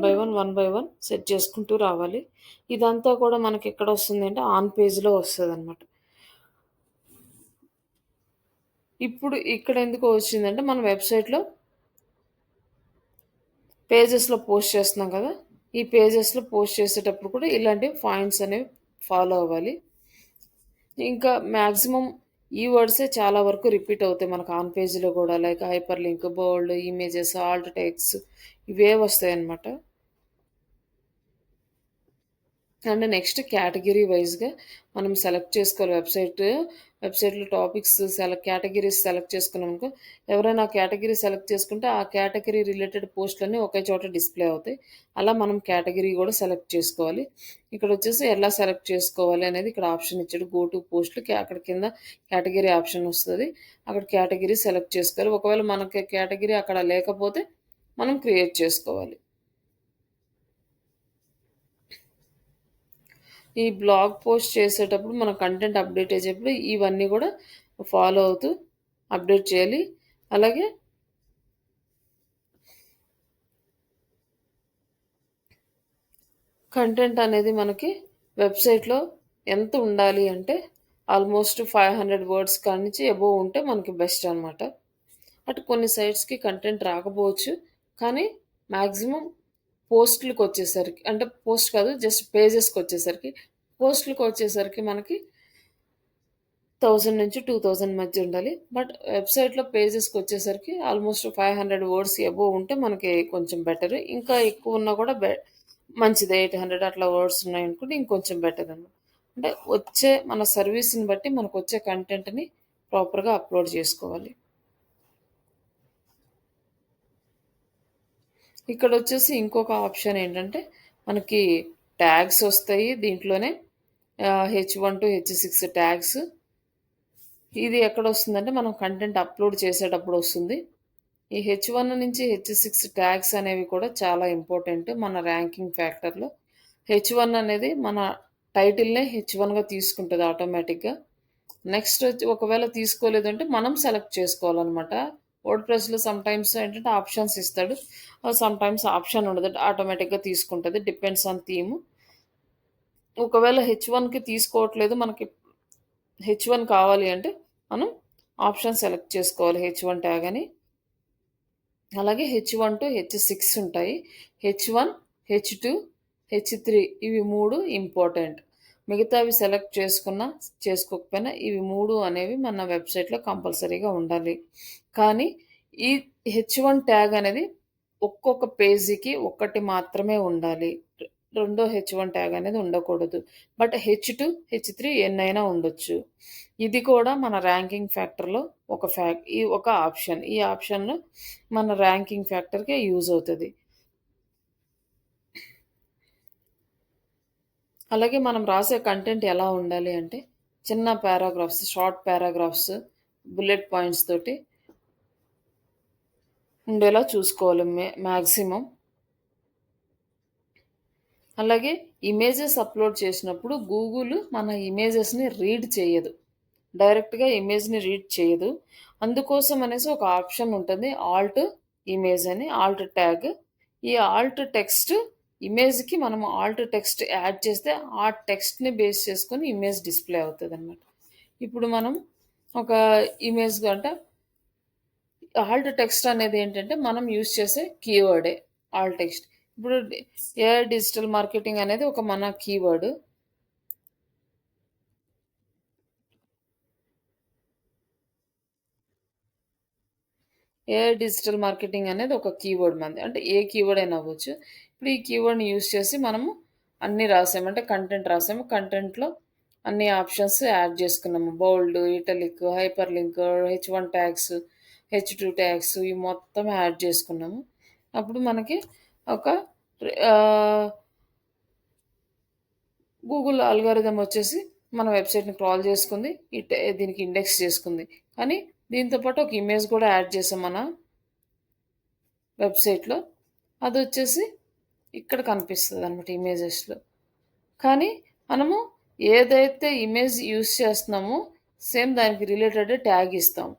బై వన్ సెట్ చేసుకుంటూ రావాలి. ఇదంతా కూడా మనకెక్కడొస్తుందంటే ఆన్ పేజ్‌లో వస్తదనమాట. ఇప్పుడు ఇక్కడెందుకు వచ్చిందంటే మన వెబ్‌సైట్‌లో పేజెస్‌లో పోస్ట్ చేస్తున్నాం కదా! ఈ పేజెస్‌లో పోస్ట్ చేసేటప్పుడు కూడా ఇలాంటి పాయింట్స్ అనేవి ఫాలో అవ్వాలి. ఇంకా మాక్సిమం ఈ వర్డ్సే చాలా వరకు రిపీట్ అవుతాయి మనకు ఆన్ పేజ్‌లో గూడా. లైక్ హైపర్ లింక్, బోల్డ్, ఇమేజెస్, ఆల్ట్ టెక్స్ట్ ఇవే వస్తాయన్నమాట. అండ్ నెక్స్ట్ కేటగిరీ వైస్‌గా మనం సెలెక్ట్ చేసుకోవాలి వెబ్‌సైట్‌లో టాపిక్స్ కేటగరీస్ సెలెక్ట్ చేసుకున్నామనుకో, ఎవరైనా ఆ కేటగరీ సెలెక్ట్ చేసుకుంటే, ఆ కేటగరీ రిలేటెడ్ పోస్ట్‌లన్నీ ఒకే చోట డిస్‌ప్లే అవుతాయి. అలా మనం కేటగరీ గూడా సెలెక్ట్ చేసుకోవాలి. ఇక్కడొచ్చేసి ఎలా సెలెక్ట్ చేసుకోవాలి అనేది ఇక్కడ ఆప్షన్ ఇచ్చాడు. గో టు పోస్ట్‌లు అక్కడ కింద కేటగరీ ఆప్షన్ వస్తది. అక్కడ కేటగరీ సెలెక్ట్ చేసుకోవాలి. ఒకవేళ మనకి కేటగరీ అక్కడ లేకపోతే మనం క్రియేట్ చేసుకోవాలి. ఈ బ్లాగ్ పోస్ట్ చేసేటప్పుడు మన కంటెంట్ అప్డేట్ చేసేటప్పుడు ఇవన్నీ గూడా ఫాలో అవుతూ అప్డేట్ చేయాలి. అలాగే కంటెంట్ అనేది మనకి వెబ్‌సైట్‌లో ఎంత ఉండాలి అంటే ఆల్‌మోస్ట్ 500 వర్డ్స్ కాడ్నుంచి అబోవ్ ఉంటే మనకి బెస్ట్ అనమాట. అటు కొన్ని సైట్స్‌కి కంటెంట్ రాకపోవచ్చు. కానీ మాక్సిమం పోస్ట్‌లకొచ్చేసరికి అంటే పోస్ట్ కాదు జస్ట్ పేజెస్‌కొచ్చేసరికి పోస్ట్‌లకొచ్చేసరికి మనకి 1000-2000 మధ్య ఉండాలి. బట్ వెబ్‌సైట్‌లో పేజెస్‌కొచ్చేసరికి ఆల్‌మోస్ట్ 500 వర్డ్స్ అబోవ్ ఉంటే మనకి కొంచెం బెటర్. ఇంకా ఎక్కువ ఉన్నా కూడా మంచిదే. 800 అట్లా వర్డ్స్ ఉన్నాయనుకోండి ఇంకొంచెం బెటర్ అనమాట. అంటే వచ్చే మన సర్వీస్‌ని బట్టి మనకొచ్చే కంటెంట్‌ని ప్రాపర్‌గా అప్‌లోడ్ చేసుకోవాలి. ఇక్కడొచ్చేసి ఇంకొక ఆప్షన్ ఏంటంటే మనకి ట్యాగ్స్ ఒస్తాయి దీంట్లోనే. H1 to హెచ్6 tags. ఇది ఎక్కడొస్తుందంటే మనం కంటెంట్ అప్‌లోడ్ చేసేటప్పుడు ఒస్తుంది. ఈ హెచ్1 నుంచి హెచ్6 ట్యాగ్స్ అనేవి కూడా చాలా ఇంపార్టెంట్ మన ర్యాంకింగ్ ఫ్యాక్టర్‌లో. హెచ్1 అనేది మన టైటిల్‌నే హెచ్1గా తీసుకుంటది ఆటోమేటిక్‌గా. నెక్స్ట్ వచ్చి ఒకవేళ తీసుకోలేదంటే మనం సెలెక్ట్ చేసుకోవాలనమాట. వర్డ్‌ప్రెస్‌లో సమ్‌టైమ్స్ ఏంటంటే ఆప్షన్స్ ఇస్తాడు. సమ్‌టైమ్స్ ఆప్షన్ ఉండదు. ఆటోమేటిక్‌గా తీసుకుంటది. Depends on theme. ఒకవేళ హెచ్1కి తీసుకోవట్లేదు మనకి హెచ్1 కావాలి అంటే మనం ఆప్షన్ సెలెక్ట్ చేసుకోవాలి హెచ్1 ట్యాగ్ అని. అలాగే హెచ్1 టు హెచ్6 ఉంటాయి. హెచ్1, హెచ్2, హెచ్3 ఇవి 3 ఇంపార్టెంట్. మిగతావి సెలెక్ట్ చేసుకున్నా, చేసుకోకపోయినా ఇవి 3 అనేవి మన వెబ్‌సైట్‌లో కంపల్సరీగా ఉండాలి. కానీ ఈ హెచ్1 ట్యాగ్ అనేది ఒక్కొక్క పేజీకి ఒక్కటి మాత్రమే ఉండాలి. రెండో హెచ్1 ట్యాగ్ అనేది ఉండకూడదు. బట్ హెచ్2, హెచ్3 ఎన్నైనా ఉండొచ్చు. ఇది కూడా మన ర్యాంకింగ్ ఫ్యాక్టర్‌లో ఈ ఒక ఆప్షన్. ఈ ఆప్షన్ మన ర్యాంకింగ్ ఫ్యాక్టర్‌కే యూజ్ అవుతది. అలాగే మనం రాసే కంటెంట్ ఎలా ఉండాలి అంటే, చిన్న paragraphs, short paragraphs, bullet points తోటి ఉండేలా చూసుకోవాలి మాక్సిమం. అలాగే ఇమేజెస్ అప్లోడ్ చేసినప్పుడు గూగుల్ మన ఇమేజెస్ని రీడ్ చేయదు, డైరెక్ట్గా ఇమేజ్ని రీడ్ చేయదు. అందుకోసం అనేసి ఒక ఆప్షన్ ఉంటుంది, ఆల్ట్ ఇమేజ్ అని, ఆల్ట్ ట్యాగ్. ఈ ఆల్ట్ టెక్స్ట్ ఇమేజ్కి మనం ఆల్ట్ టెక్స్ట్ యాడ్ చేస్తే ఆ టెక్స్ట్ని బేస్ చేసుకొని ఇమేజ్ డిస్ప్లే అవుతుంది అనమాట. ఇప్పుడు మనం ఒక ఇమేజ్ అంటే ఆల్ట్ టెక్స్ట్ అనేది ఏంటంటే మనం యూజ్ చేసే కీవర్డే ఆల్ట్ టెక్స్ట్. ఇప్పుడు ఏఐ డిజిటల్ మార్కెటింగ్ అనేది ఒక మన కీవర్డ్. ఏఐ డిజిటల్ మార్కెటింగ్ అనేది ఒక కీవర్డ్ మంది, అంటే ఏ కీవర్డ్ అయినా అవ్వచ్చు. ఇప్పుడు ఈ కీవర్డ్ని యూజ్ చేసి మనము అన్నీ రాసాము, అంటే కంటెంట్ రాసాము. కంటెంట్లో అన్ని ఆప్షన్స్ యాడ్ చేసుకున్నాము, bold, italic, hyperlink, H1 tags, H2 tags, ఇవి మొత్తం యాడ్ చేసుకున్నాము. అప్పుడు మనకి ఒక గూగుల్ అల్గారిథం వచ్చేసి మన వెబ్సైట్ని క్రాల్ చేసుకుంది, దీనికి ఇండెక్స్ చేసుకుంది. కానీ దీంతోపాటు ఒక ఇమేజ్ కూడా యాడ్ చేసాం మన వెబ్సైట్లో. అది వచ్చేసి ఇక్కడ కనిపిస్తుంది అనమాట ఇమేజెస్లో. కానీ మనము ఏదైతే ఇమేజ్ యూస్ చేస్తున్నామో సేమ్ దానికి రిలేటెడ్ ట్యాగ్ ఇస్తాం.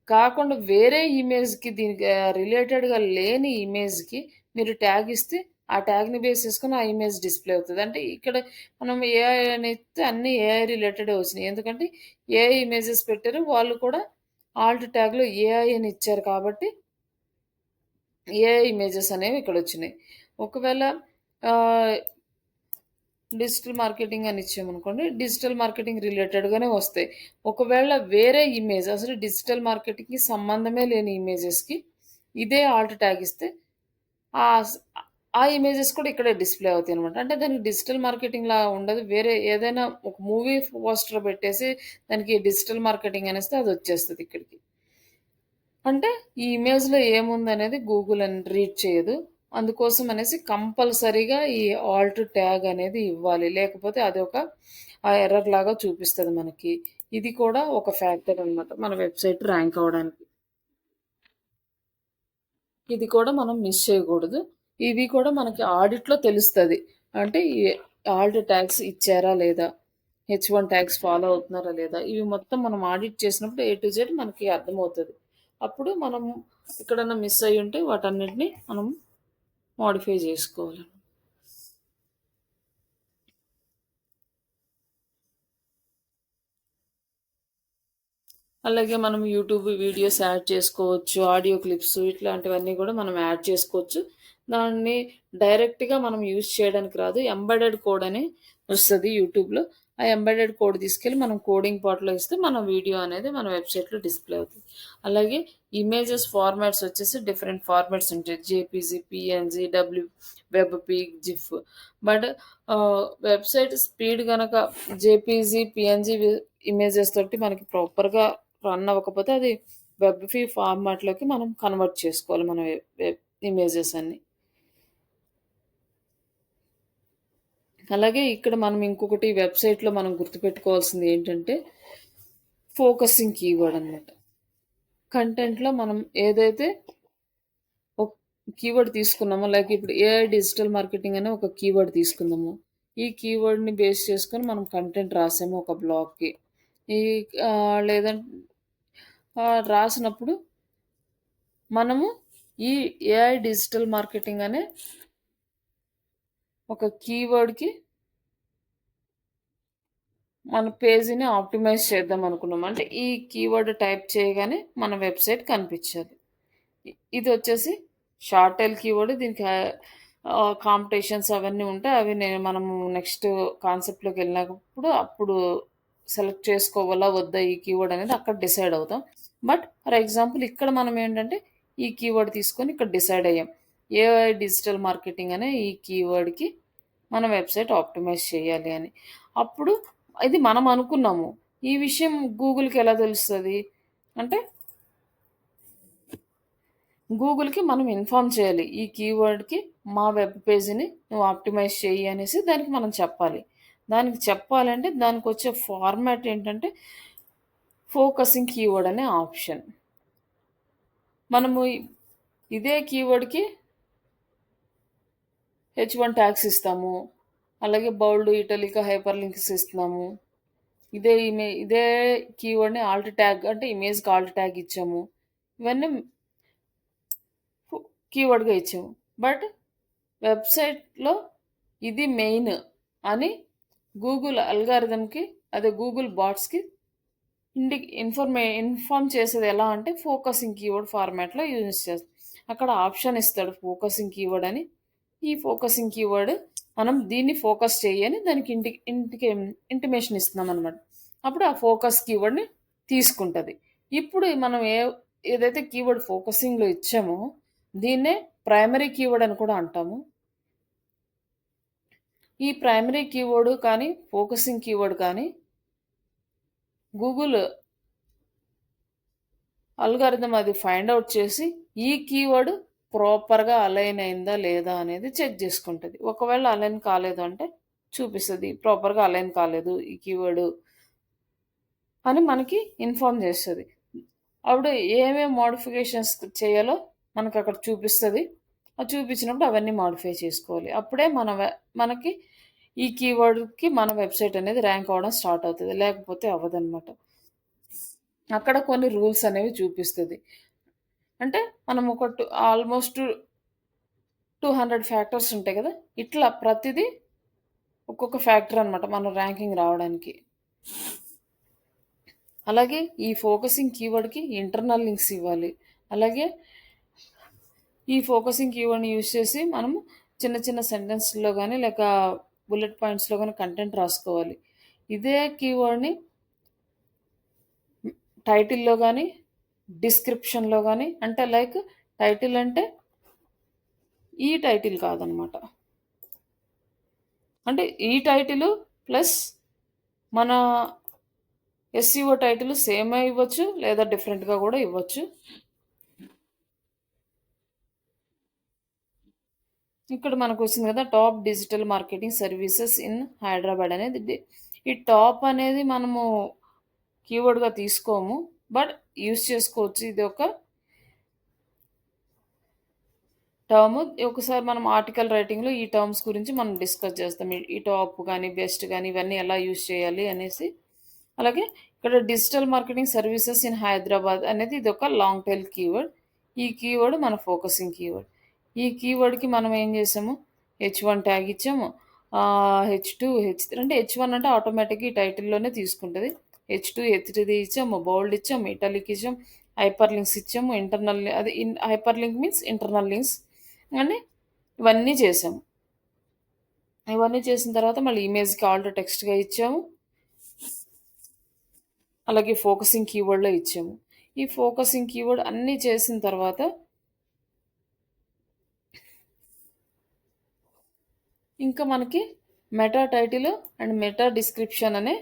కాకుండా వేరే ఇమేజ్కి దీనికి రిలేటెడ్గా లేని ఇమేజ్కి మీరు ట్యాగ్ ఇస్తే ఆ ట్యాగ్ని బేస్ చేసుకొని ఆ ఇమేజ్ డిస్ప్లే అవుతుంది. అంటే ఇక్కడ మనం ఏఐ అని ఇస్తే అన్ని ఏఐ రిలేటెడే వచ్చినాయి, ఎందుకంటే ఏఐ ఇమేజెస్ పెట్టారు, వాళ్ళు కూడా ఆల్ట్ ట్యాగ్లో ఏఐ అని ఇచ్చారు కాబట్టి ఏఐ ఇమేజెస్ అనేవి ఇక్కడ వచ్చినాయి. ఒకవేళ డిజిటల్ మార్కెటింగ్ అని ఇచ్చామనుకోండి, డిజిటల్ మార్కెటింగ్ రిలేటెడ్గానే వస్తాయి. ఒకవేళ వేరే ఇమేజ్ అసలు డిజిటల్ మార్కెటింగ్కి సంబంధమే లేని ఇమేజెస్కి ఇదే ఆల్ట్ ట్యాగ్ ఇస్తే ఆ ఆ ఇమేజెస్ కూడా ఇక్కడే డిస్ప్లే అవుతాయి అనమాట. అంటే దానికి డిజిటల్ మార్కెటింగ్ లా ఉండదు. వేరే ఏదైనా ఒక మూవీ పోస్టర్ పెట్టేసి దానికి డిజిటల్ మార్కెటింగ్ అనేస్తే అది వచ్చేస్తుంది ఇక్కడికి. అంటే ఈ ఇమేజ్‌లో ఏముందనేది గూగుల్ అని రీడ్ చేయదు. అందుకోసం అనేసి కంపల్సరీగా ఈ ఆల్ట్ ట్యాగ్ అనేది ఇవ్వాలి. లేకపోతే అదొక ఎర్రర్ లాగా చూపిస్తది మనకి. ఇది కూడా ఒక ఫ్యాక్టర్ అనమాట మన వెబ్‌సైట్ ర్యాంక్ అవ్వడానికి. ఇది కూడా మనం మిస్ చేయకూడదు. ఇవి కూడా మనకి ఆడిట్‌లో తెలుస్తది. అంటే ఈ ఆల్ట్ ట్యాగ్స్ ఇచ్చారా లేదా? H1 ట్యాగ్స్ ఫాలో అవుతున్నారా లేదా? ఇవి మొత్తం మనం ఆడిట్ చేసినప్పుడు ఏ టు జెడ్ మనకి అర్థమవుతది. అప్పుడు మనం ఎక్కడన్నా మిస్ అయ్యుంటే వాటన్నిటిని మనం మోడిఫై జేసుకోవాలి. అలాగే మనం యూట్యూబ్ వీడియోస్ యాడ్ చేసుకోవచ్చు, ఆడియో క్లిప్స్ ఇట్లాంటివన్నీ కూడా మనం యాడ్ చేసుకోవచ్చు. దాన్ని డైరెక్ట్‌గా మనం యూజ్ చేయడానికి రాదు. ఎంబెడెడ్ కోడ్ అని వస్తది యూట్యూబ్‌లో. ఆ ఎంబెడెడ్ కోడ్ తీసుకెళ్ళి మనం కోడింగ్ పార్ట్‌లో ఇస్తే మన వీడియో అనేది మన వెబ్‌సైట్‌లో డిస్‌ప్లే అవుతుంది. అలాగే ఇమేజెస్ ఫార్మాట్స్ వచ్చేసి డిఫరెంట్ ఫార్మాట్స్ ఉంటాయి. JPG, PNG, WebP, GIF. But website speed గనక జేపీజీ, పీఎన్జీ ఇమేజెస్ తోటి మనకి ప్రాపర్‌గా రన్ అవ్వకపోతే అది వెబ్‌పి ఫార్మాట్‌లోకి మనం కన్వర్ట్ చేసుకోవాలి మన వెబ్ ఇమేజెస్ అన్నీ. అలాగే ఇక్కడ మనం ఇంకొకటి వెబ్‌సైట్‌లో మనం గుర్తుపెట్టుకోవాల్సింది ఏంటంటే ఫోకసింగ్ కీవర్డ్ అన్నమాట. కంటెంట్‌లో మనం ఏదైతే ఒక కీవర్డ్ తీసుకున్నామో, లైక్ ఇప్పుడు ఏఐ డిజిటల్ మార్కెటింగ్ అనే ఒక కీవర్డ్ తీసుకుందాము. ఈ కీవర్డ్‌ని బేస్ చేసుకొని మనం కంటెంట్ రాసాము ఒక బ్లాగ్‌కి. ఈ లేదంటే రాసినప్పుడు మనము ఈ ఏఐ డిజిటల్ మార్కెటింగ్ అనే ఒక కీవర్డ్‌కి మన పేజీని ఆప్టిమైజ్ చేద్దాం అనుకున్నాం. అంటే ఈ కీవర్డ్ టైప్ చేయగానే మన వెబ్‌సైట్ కనిపించాలి. ఇది వచ్చేసి షార్ట్ టైల్ కీవర్డ్. దీనికి కాంపిటీషన్స్ అవన్నీ ఉంటాయి. అవి మనము నెక్స్ట్ కాన్సెప్ట్‌లోకి వెళ్ళినప్పుడు అప్పుడు సెలెక్ట్ చేసుకోవాలా వద్దా ఈ కీవర్డ్ అనేది అక్కడ డిసైడ్ అవుతాం. బట్ ఫర్ ఎగ్జాంపుల్ ఇక్కడ మనం ఏంటంటే ఈ కీవర్డ్ తీసుకొని ఇక్కడ డిసైడ్ అయ్యాం. ఏఐ డిజిటల్ మార్కెటింగ్ అనే ఈ కీవర్డ్‌కి మన వెబ్‌సైట్ ఆప్టిమైజ్ చేయాలి అని. అప్పుడు ఇది మనం అనుకున్నాము. ఈ విషయం గూగుల్‌కి ఎలా తెలుస్తది? అంటే గూగుల్‌కి మనం ఇన్ఫార్మ్ చేయాలి. ఈ కీవర్డ్‌కి మా వెబ్ పేజీని నువ్వు ఆప్టిమైజ్ చెయ్యి అనేసి దానికి మనం చెప్పాలి. దానికి చెప్పాలంటే దానికొచ్చే ఫార్మాట్ ఏంటంటే ఫోకసింగ్ కీవర్డ్ అనే ఆప్షన్. మనము ఇదే కీవర్డ్‌కి H1 ట్యాగ్స్ ఇస్తాము. అలాగే బౌల్డ్, ఇటాలిక్, హైపర్ లింక్స్ ఇస్తున్నాము. ఇదే కీవర్డ్‌ని ఆల్ట్ ట్యాగ్ అంటే ఇమేజ్‌కి ఆల్ట్ ట్యాగ్ ఇచ్చాము. ఇవన్నీ కీవర్డ్‌గా ఇచ్చాము. బట్ వెబ్‌సైట్‌లో ఇది మెయిన్ అని గూగుల్ అల్గారిథమ్‌కి, అదే గూగుల్ బాట్స్‌కి ఇన్ఫార్మ్ చేసేది ఎలా అంటే ఫోకసింగ్ కీవర్డ్ ఫార్మాట్లో యూజ్ చేస్తాం. అక్కడ ఆప్షన్ ఇస్తాడు ఫోకసింగ్ కీవర్డ్ అని. ఈ ఫోకసింగ్ కీవర్డ్ మనం దీన్ని ఫోకస్ చేయని దానికి ఇంటికి ఇంటిమేషన్ ఇస్తున్నాం అనమాట. అప్పుడు ఆ ఫోకస్ కీవర్డ్ని తీసుకుంటుంది. ఇప్పుడు మనం ఏదైతే కీవర్డ్ ఫోకసింగ్లో ఇచ్చామో దీన్నే ప్రైమరీ కీవర్డ్ అని కూడా అంటాము. ఈ ప్రైమరీ కీవర్డ్ కానీ ఫోకసింగ్ కీవర్డ్ కానీ గూగుల్ అల్గారిథం అది ఫైండ్ అవుట్ చేసి ఈ కీవర్డ్ ప్రాపర్గా అలైన్ అయిందా లేదా అనేది చెక్ చేసుకుంటుంది. ఒకవేళ అలైన్ కాలేదు అంటే చూపిస్తుంది ప్రాపర్గా అలైన్ కాలేదు ఈ కీవర్డ్ అని మనకి ఇన్ఫార్మ్ చేస్తుంది. అప్పుడు ఏమేమి మోడిఫికేషన్స్ చేయాలో మనకు అక్కడ చూపిస్తుంది. అది చూపించినప్పుడు అవన్నీ మోడిఫై చేసుకోవాలి. అప్పుడే మనకి ఈ కీవర్డ్కి మన వెబ్సైట్ అనేది ర్యాంక్ అవ్వడం స్టార్ట్ అవుతుంది. లేకపోతే అవ్వదన్నమాట. అక్కడ కొన్ని రూల్స్ అనేవి చూపిస్తుంది. అంటే మనం ఆల్మోస్ట్ 200 ఫ్యాక్టర్స్ ఉంటాయి కదా, ఇట్లా ప్రతిదీ ఒక్కొక్క ఫ్యాక్టర్ అనమాట మన ర్యాంకింగ్ రావడానికి. అలాగే ఈ ఫోకసింగ్ కీవర్డ్కి ఇంటర్నల్ లింక్స్ ఇవ్వాలి. అలాగే ఈ ఫోకసింగ్ కీవర్డ్ని యూజ్ చేసి మనము చిన్న చిన్న సెంటెన్స్లో కానీ లేక బుల్లెట్ పాయింట్స్లో కానీ కంటెంట్ రాసుకోవాలి. ఇదే కీవర్డ్ని టైటిల్లో కానీ డిస్క్రిప్షన్లో కానీ, అంటే లైక్ టైటిల్ అంటే ఈ టైటిల్ కాదనమాట. అంటే ఈ టైటిల్ ప్లస్ మన ఎస్ఈఓ టైటిల్ సేమ్ ఇవ్వచ్చు లేదా డిఫరెంట్గా కూడా ఇవ్వచ్చు. ఇక్కడ మనకు వచ్చింది కదా top digital marketing services in Hyderabad అనేది. ఈ టాప్ అనేది మనము కీవర్డ్గా తీసుకోము, బట్ యూస్ చేసుకోవచ్చు. ఇది ఒక టర్మ్. ఒకసారి మనం ఆర్టికల్ రైటింగ్లో ఈ టర్మ్స్ గురించి మనం డిస్కస్ చేస్తాం. ఈ టాప్ కానీ బెస్ట్ కానీ ఇవన్నీ ఎలా యూజ్ చేయాలి అనేసి. అలాగే ఇక్కడ digital marketing services in Hyderabad అనేది ఇది ఒక లాంగ్ టైల్ కీవర్డ్. ఈ కీవర్డ్ మన ఫోకసింగ్ కీవర్డ్. ఈ కీవర్డ్కి మనం ఏం చేసాము, H1 ట్యాగ్ ఇచ్చాము. H2 H3 అంటే H1 అంటే ఆటోమేటిక్గా ఈ టైటిల్లోనే తీసుకుంటుంది. H2 H3 ఇచ్చాము, బౌల్డ్ ఇచ్చాము, ఇటాలిక్ ఇచ్చాము, హైపర్ లింక్స్ ఇచ్చాము. అది hyper link means internal links అని ఇవన్నీ చేసాము. ఇవన్నీ చేసిన తర్వాత మళ్ళీ ఇమేజ్కి ఆల్ట్ టెక్స్ట్గా ఇచ్చాము. అలాగే ఫోకసింగ్ కీవర్డ్లో ఇచ్చాము. ఈ ఫోకసింగ్ కీవర్డ్ అన్నీ చేసిన తర్వాత ఇంకా మనకి meta title and meta description అనే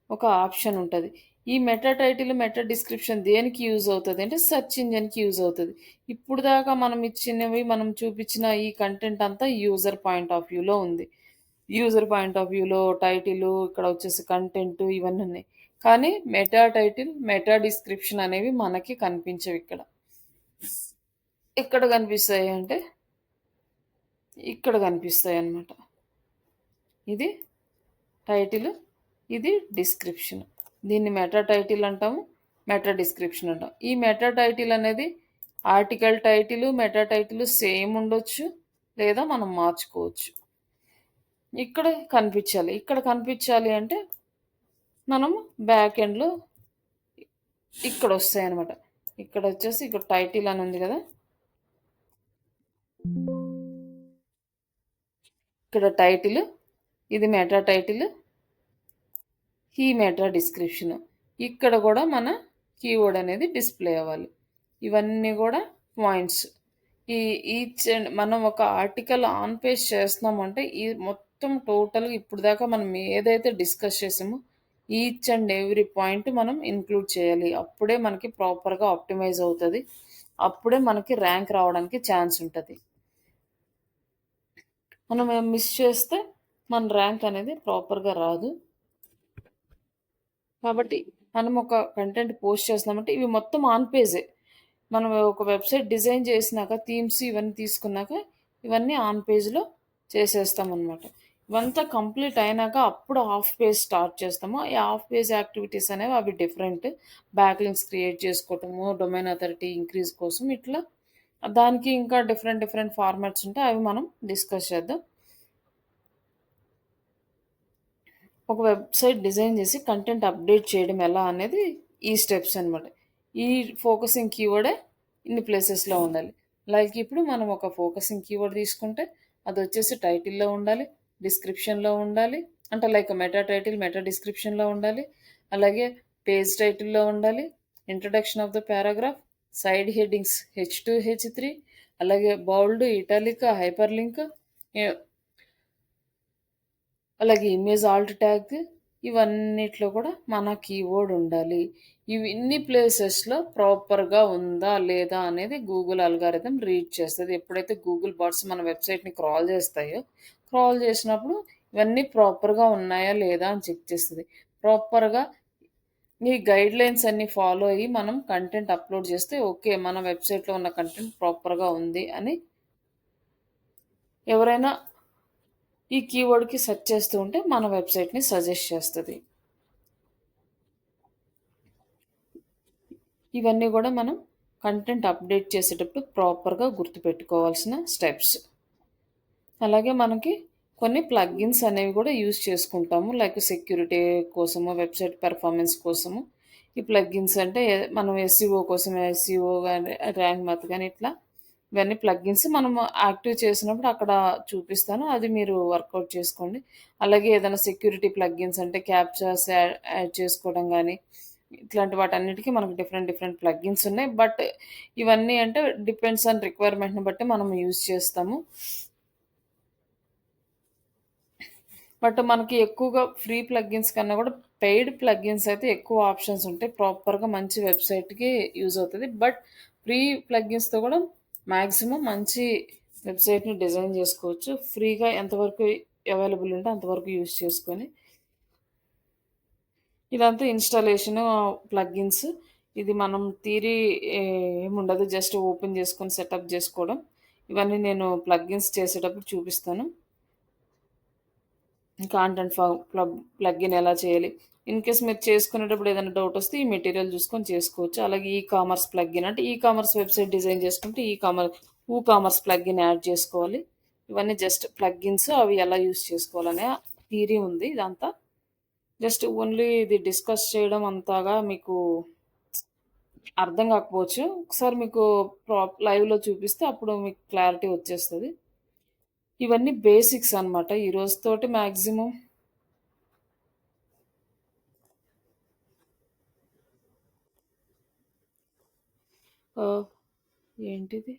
ఒక ఆప్షన్ ఉంటుంది. ఈ మెటా టైటిల్ మెటా డిస్క్రిప్షన్ దేనికి యూజ్ అవుతుంది అంటే సెర్చ్ ఇంజన్కి యూజ్ అవుతుంది. ఇప్పుడు దాకా మనం చూపించిన ఈ కంటెంట్ అంతా యూజర్ పాయింట్ ఆఫ్ వ్యూలో ఉంది. యూజర్ పాయింట్ ఆఫ్ వ్యూలో టైటిల్, ఇక్కడ వచ్చేసి కంటెంట్ ఇవన్నీ ఉన్నాయి. కానీ మెటా టైటిల్ మెటా డిస్క్రిప్షన్ అనేవి మనకి కనిపించవు. ఇక్కడ కనిపిస్తాయి అంటే ఇక్కడ కనిపిస్తాయి అన్నమాట. ఇది టైటిల్, ఇది డిస్క్రిప్షన్. దీన్ని మెటా టైటిల్ అంటాము, మెటా డిస్క్రిప్షన్ అంటాం. ఈ మెటా టైటిల్ అనేది article title meta title same ఉండొచ్చు లేదా మనం మార్చుకోవచ్చు. ఇక్కడ కనిపించాలి అంటే మనం బ్యాక్ ఎండ్లో ఇక్కడ వస్తాయి అనమాట. ఇక్కడ వచ్చేసి ఇక్కడ టైటిల్ అని ఉంది కదా, ఇక్కడ టైటిల్, ఇది మెటా టైటిల్, ఈ మెటా డిస్క్రిప్షన్. ఇక్కడ కూడా మన కీవర్డ్ అనేది డిస్ప్లే అవ్వాలి. ఇవన్నీ కూడా పాయింట్స్. మనం ఒక ఆర్టికల్ ఆన్ పేజ్ చేస్తున్నామంటే ఈ మొత్తం టోటల్గా ఇప్పుడు దాకా మనం ఏదైతే డిస్కస్ చేసామో ఈచ్ అండ్ ఎవ్రీ పాయింట్ మనం ఇంక్లూడ్ చేయాలి. అప్పుడే మనకి ప్రాపర్గా ఆప్టిమైజ్ అవుతుంది. అప్పుడే మనకి ర్యాంక్ రావడానికి ఛాన్స్ ఉంటుంది. మనం మిస్ చేస్తే మన ర్యాంక్ అనేది ప్రాపర్గా రాదు. కాబట్టి మనం ఒక కంటెంట్ పోస్ట్ చేస్తున్నామంటే ఇవి మొత్తం ఆన్ పేజే. మనం ఒక వెబ్సైట్ డిజైన్ చేసినాక థీమ్స్ ఇవన్నీ తీసుకున్నాక ఇవన్నీ ఆన్ పేజ్లో చేసేస్తామనమాట. ఇవంతా కంప్లీట్ అయినాక అప్పుడు హాఫ్ పేజ్ స్టార్ట్ చేస్తాము. ఈ హాఫ్ పేజ్ యాక్టివిటీస్ అనేవి అవి డిఫరెంట్. బ్యాక్‌లింక్స్ క్రియేట్ చేసుకోవటము, డొమైన్ అథారిటీ ఇంక్రీజ్ కోసం ఇట్లా దానికి ఇంకా డిఫరెంట్ డిఫరెంట్ ఫార్మాట్స్ ఉంటాయి. అవి మనం డిస్కస్ చేద్దాం. ఒక వెబ్‌సైట్ డిజైన్ చేసి కంటెంట్ అప్‌డేట్ చేయడం ఎలా అనేది ఈ స్టెప్స్ అనమాట. ఈ ఫోకసింగ్ కీవర్డే ఇన్ని ప్లేసెస్‌లో ఉండాలి. లైక్ ఇప్పుడు మనం ఒక ఫోకసింగ్ కీవర్డ్ తీసుకుంటే అదొచ్చేసి టైటిల్‌లో ఉండాలి, డిస్క్రిప్షన్‌లో ఉండాలి. అంటే లైక్ మెటా టైటిల్, మెటా డిస్క్రిప్షన్‌లో ఉండాలి. అలాగే పేజ్ టైటిల్‌లో ఉండాలి. Introduction of the paragraph, side headings H two, హెచ్3 అలాగే బోల్డ్, ఇటాలిక్, హైపర్ లింక్ అలాగే ఇమేజ్ ఆల్ట్ ట్యాగ్ ఇవన్నిట్లో కూడా మన కీవర్డ్ ఉండాలి. ఇవి ఇన్ని ప్లేసెస్‌లో ప్రాపర్‌గా ఉందా? లేదా? అనేది గూగుల్ అల్గారిథం రీడ్ చేస్తది. ఎప్పుడైతే గూగుల్ బాట్స్ మన వెబ్‌సైట్‌ని క్రాల్ చేస్తాయో, క్రాల్ చేసినప్పుడు ఇవన్నీ ప్రాపర్‌గా ఉన్నాయా? లేదా? అని చెక్ చేస్తది. ప్రాపర్‌గా ఈ గైడ్‌లైన్స్ అన్నీ ఫాలో అయ్యి మనం కంటెంట్ అప్‌లోడ్ చేస్తే ఓకే. మన వెబ్‌సైట్‌లో ఉన్న కంటెంట్ ప్రాపర్‌గా ఉంది అని ఎవరైనా ఈ కీవర్డ్‌కి సెర్చ్ చేస్తూ ఉంటే మన వెబ్‌సైట్‌ని సజెస్ట్ చేస్తది. ఇవన్నీ గూడా మనం కంటెంట్ అప్‌డేట్ చేసేటప్పుడు ప్రాపర్‌గా గుర్తుపెట్టుకోవాల్సిన స్టెప్స్. అలాగే మనకి కొన్ని ప్లగిన్స్ అనేవి గూడా యూజ్ చేసుకుంటాము. లైక్ సెక్యూరిటీ కోసము, వెబ్‌సైట్ పెర్ఫార్మెన్స్ కోసము. ఈ ప్లగిన్స్ అంటే మనం ఎస్‌ఈఓ కోసం ఎస్‌ఈఓ గాని, ర్యాంక్ మాత్ గాని ఇట్లా ఇవన్నీ ప్లగిన్స్ మనము యాక్టివ్ చేసినప్పుడు అక్కడ చూపిస్తాను. అది మీరు వర్కౌట్ చేసుకోండి. అలాగే ఏదైనా సెక్యూరిటీ ప్లగిన్స్ అంటే క్యాప్చాస్ యాడ్ చేసుకోవడం గాని, ఇట్లాంటి వాటన్నిటికి మనకు డిఫరెంట్ డిఫరెంట్ ప్లగిన్స్ ఉన్నాయి. బట్ ఇవన్నీ అంటే డిపెండ్స్ ఆన్ రిక్వైర్మెంట్‌ని బట్టి మనం యూజ్ చేస్తాము. బట్ మనకి ఎక్కువగా ఫ్రీ ప్లగిన్స్ కన్నా కూడా పెయిడ్ ప్లగిన్స్ అయితే ఎక్కువ ఆప్షన్స్ ఉంటాయి. ప్రాపర్‌గా మంచి వెబ్‌సైట్‌కి యూజ్ అవుతది. బట్ ఫ్రీ ప్లగిన్స్‌తో కూడా మాక్సిమం మంచి వెబ్‌సైట్‌ని డిజైన్ చేసుకోవచ్చు. ఫ్రీగా ఎంతవరకు అవైలబుల్ ఉంటే అంతవరకు యూజ్ చేసుకొని ఇదంతా ఇన్‌స్టాలేషను, ప్లగిన్స్ ఇది మనం థియరీ ఏముండదు. జస్ట్ ఓపెన్ చేసుకొని సెటప్ జేసుకోవడం. ఇవన్నీ నేను ప్లగిన్స్ చేసేటప్పుడు చూపిస్తాను. కాంటెంట్ ప్లగిన్ ఎలా చేయాలి? ఇన్‌కేస్ మీరు చేసుకునేటప్పుడు ఏదైనా డౌట్ వస్తే ఈ మెటీరియల్ చూసుకొని చేసుకోవచ్చు. అలాగే ఈ కామర్స్ ప్లగిన్ అంటే ఈ కామర్స్ వెబ్‌సైట్ డిజైన్ చేసుకుంటే కామర్స్ ప్లగిన్ యాడ్ చేసుకోవాలి. ఇవన్నీ జస్ట్ ప్లగిన్స్ అవి ఎలా యూజ్ చేసుకోవాలనే థియరీ ఉంది ఇదంతా. జస్ట్ ఓన్లీ ఇది డిస్కస్ చేయడం అంతగా మీకు అర్థం కాకపోవచ్చు. ఒకసారి మీకు లైవ్‌లో చూపిస్తే అప్పుడు మీకు క్లారిటీ వచ్చేస్తది. ఇవన్నీ బేసిక్స్ అన్నమాట. ఈ రోజుతోటి మాక్సిమం ఆహ్, ఏంటిది?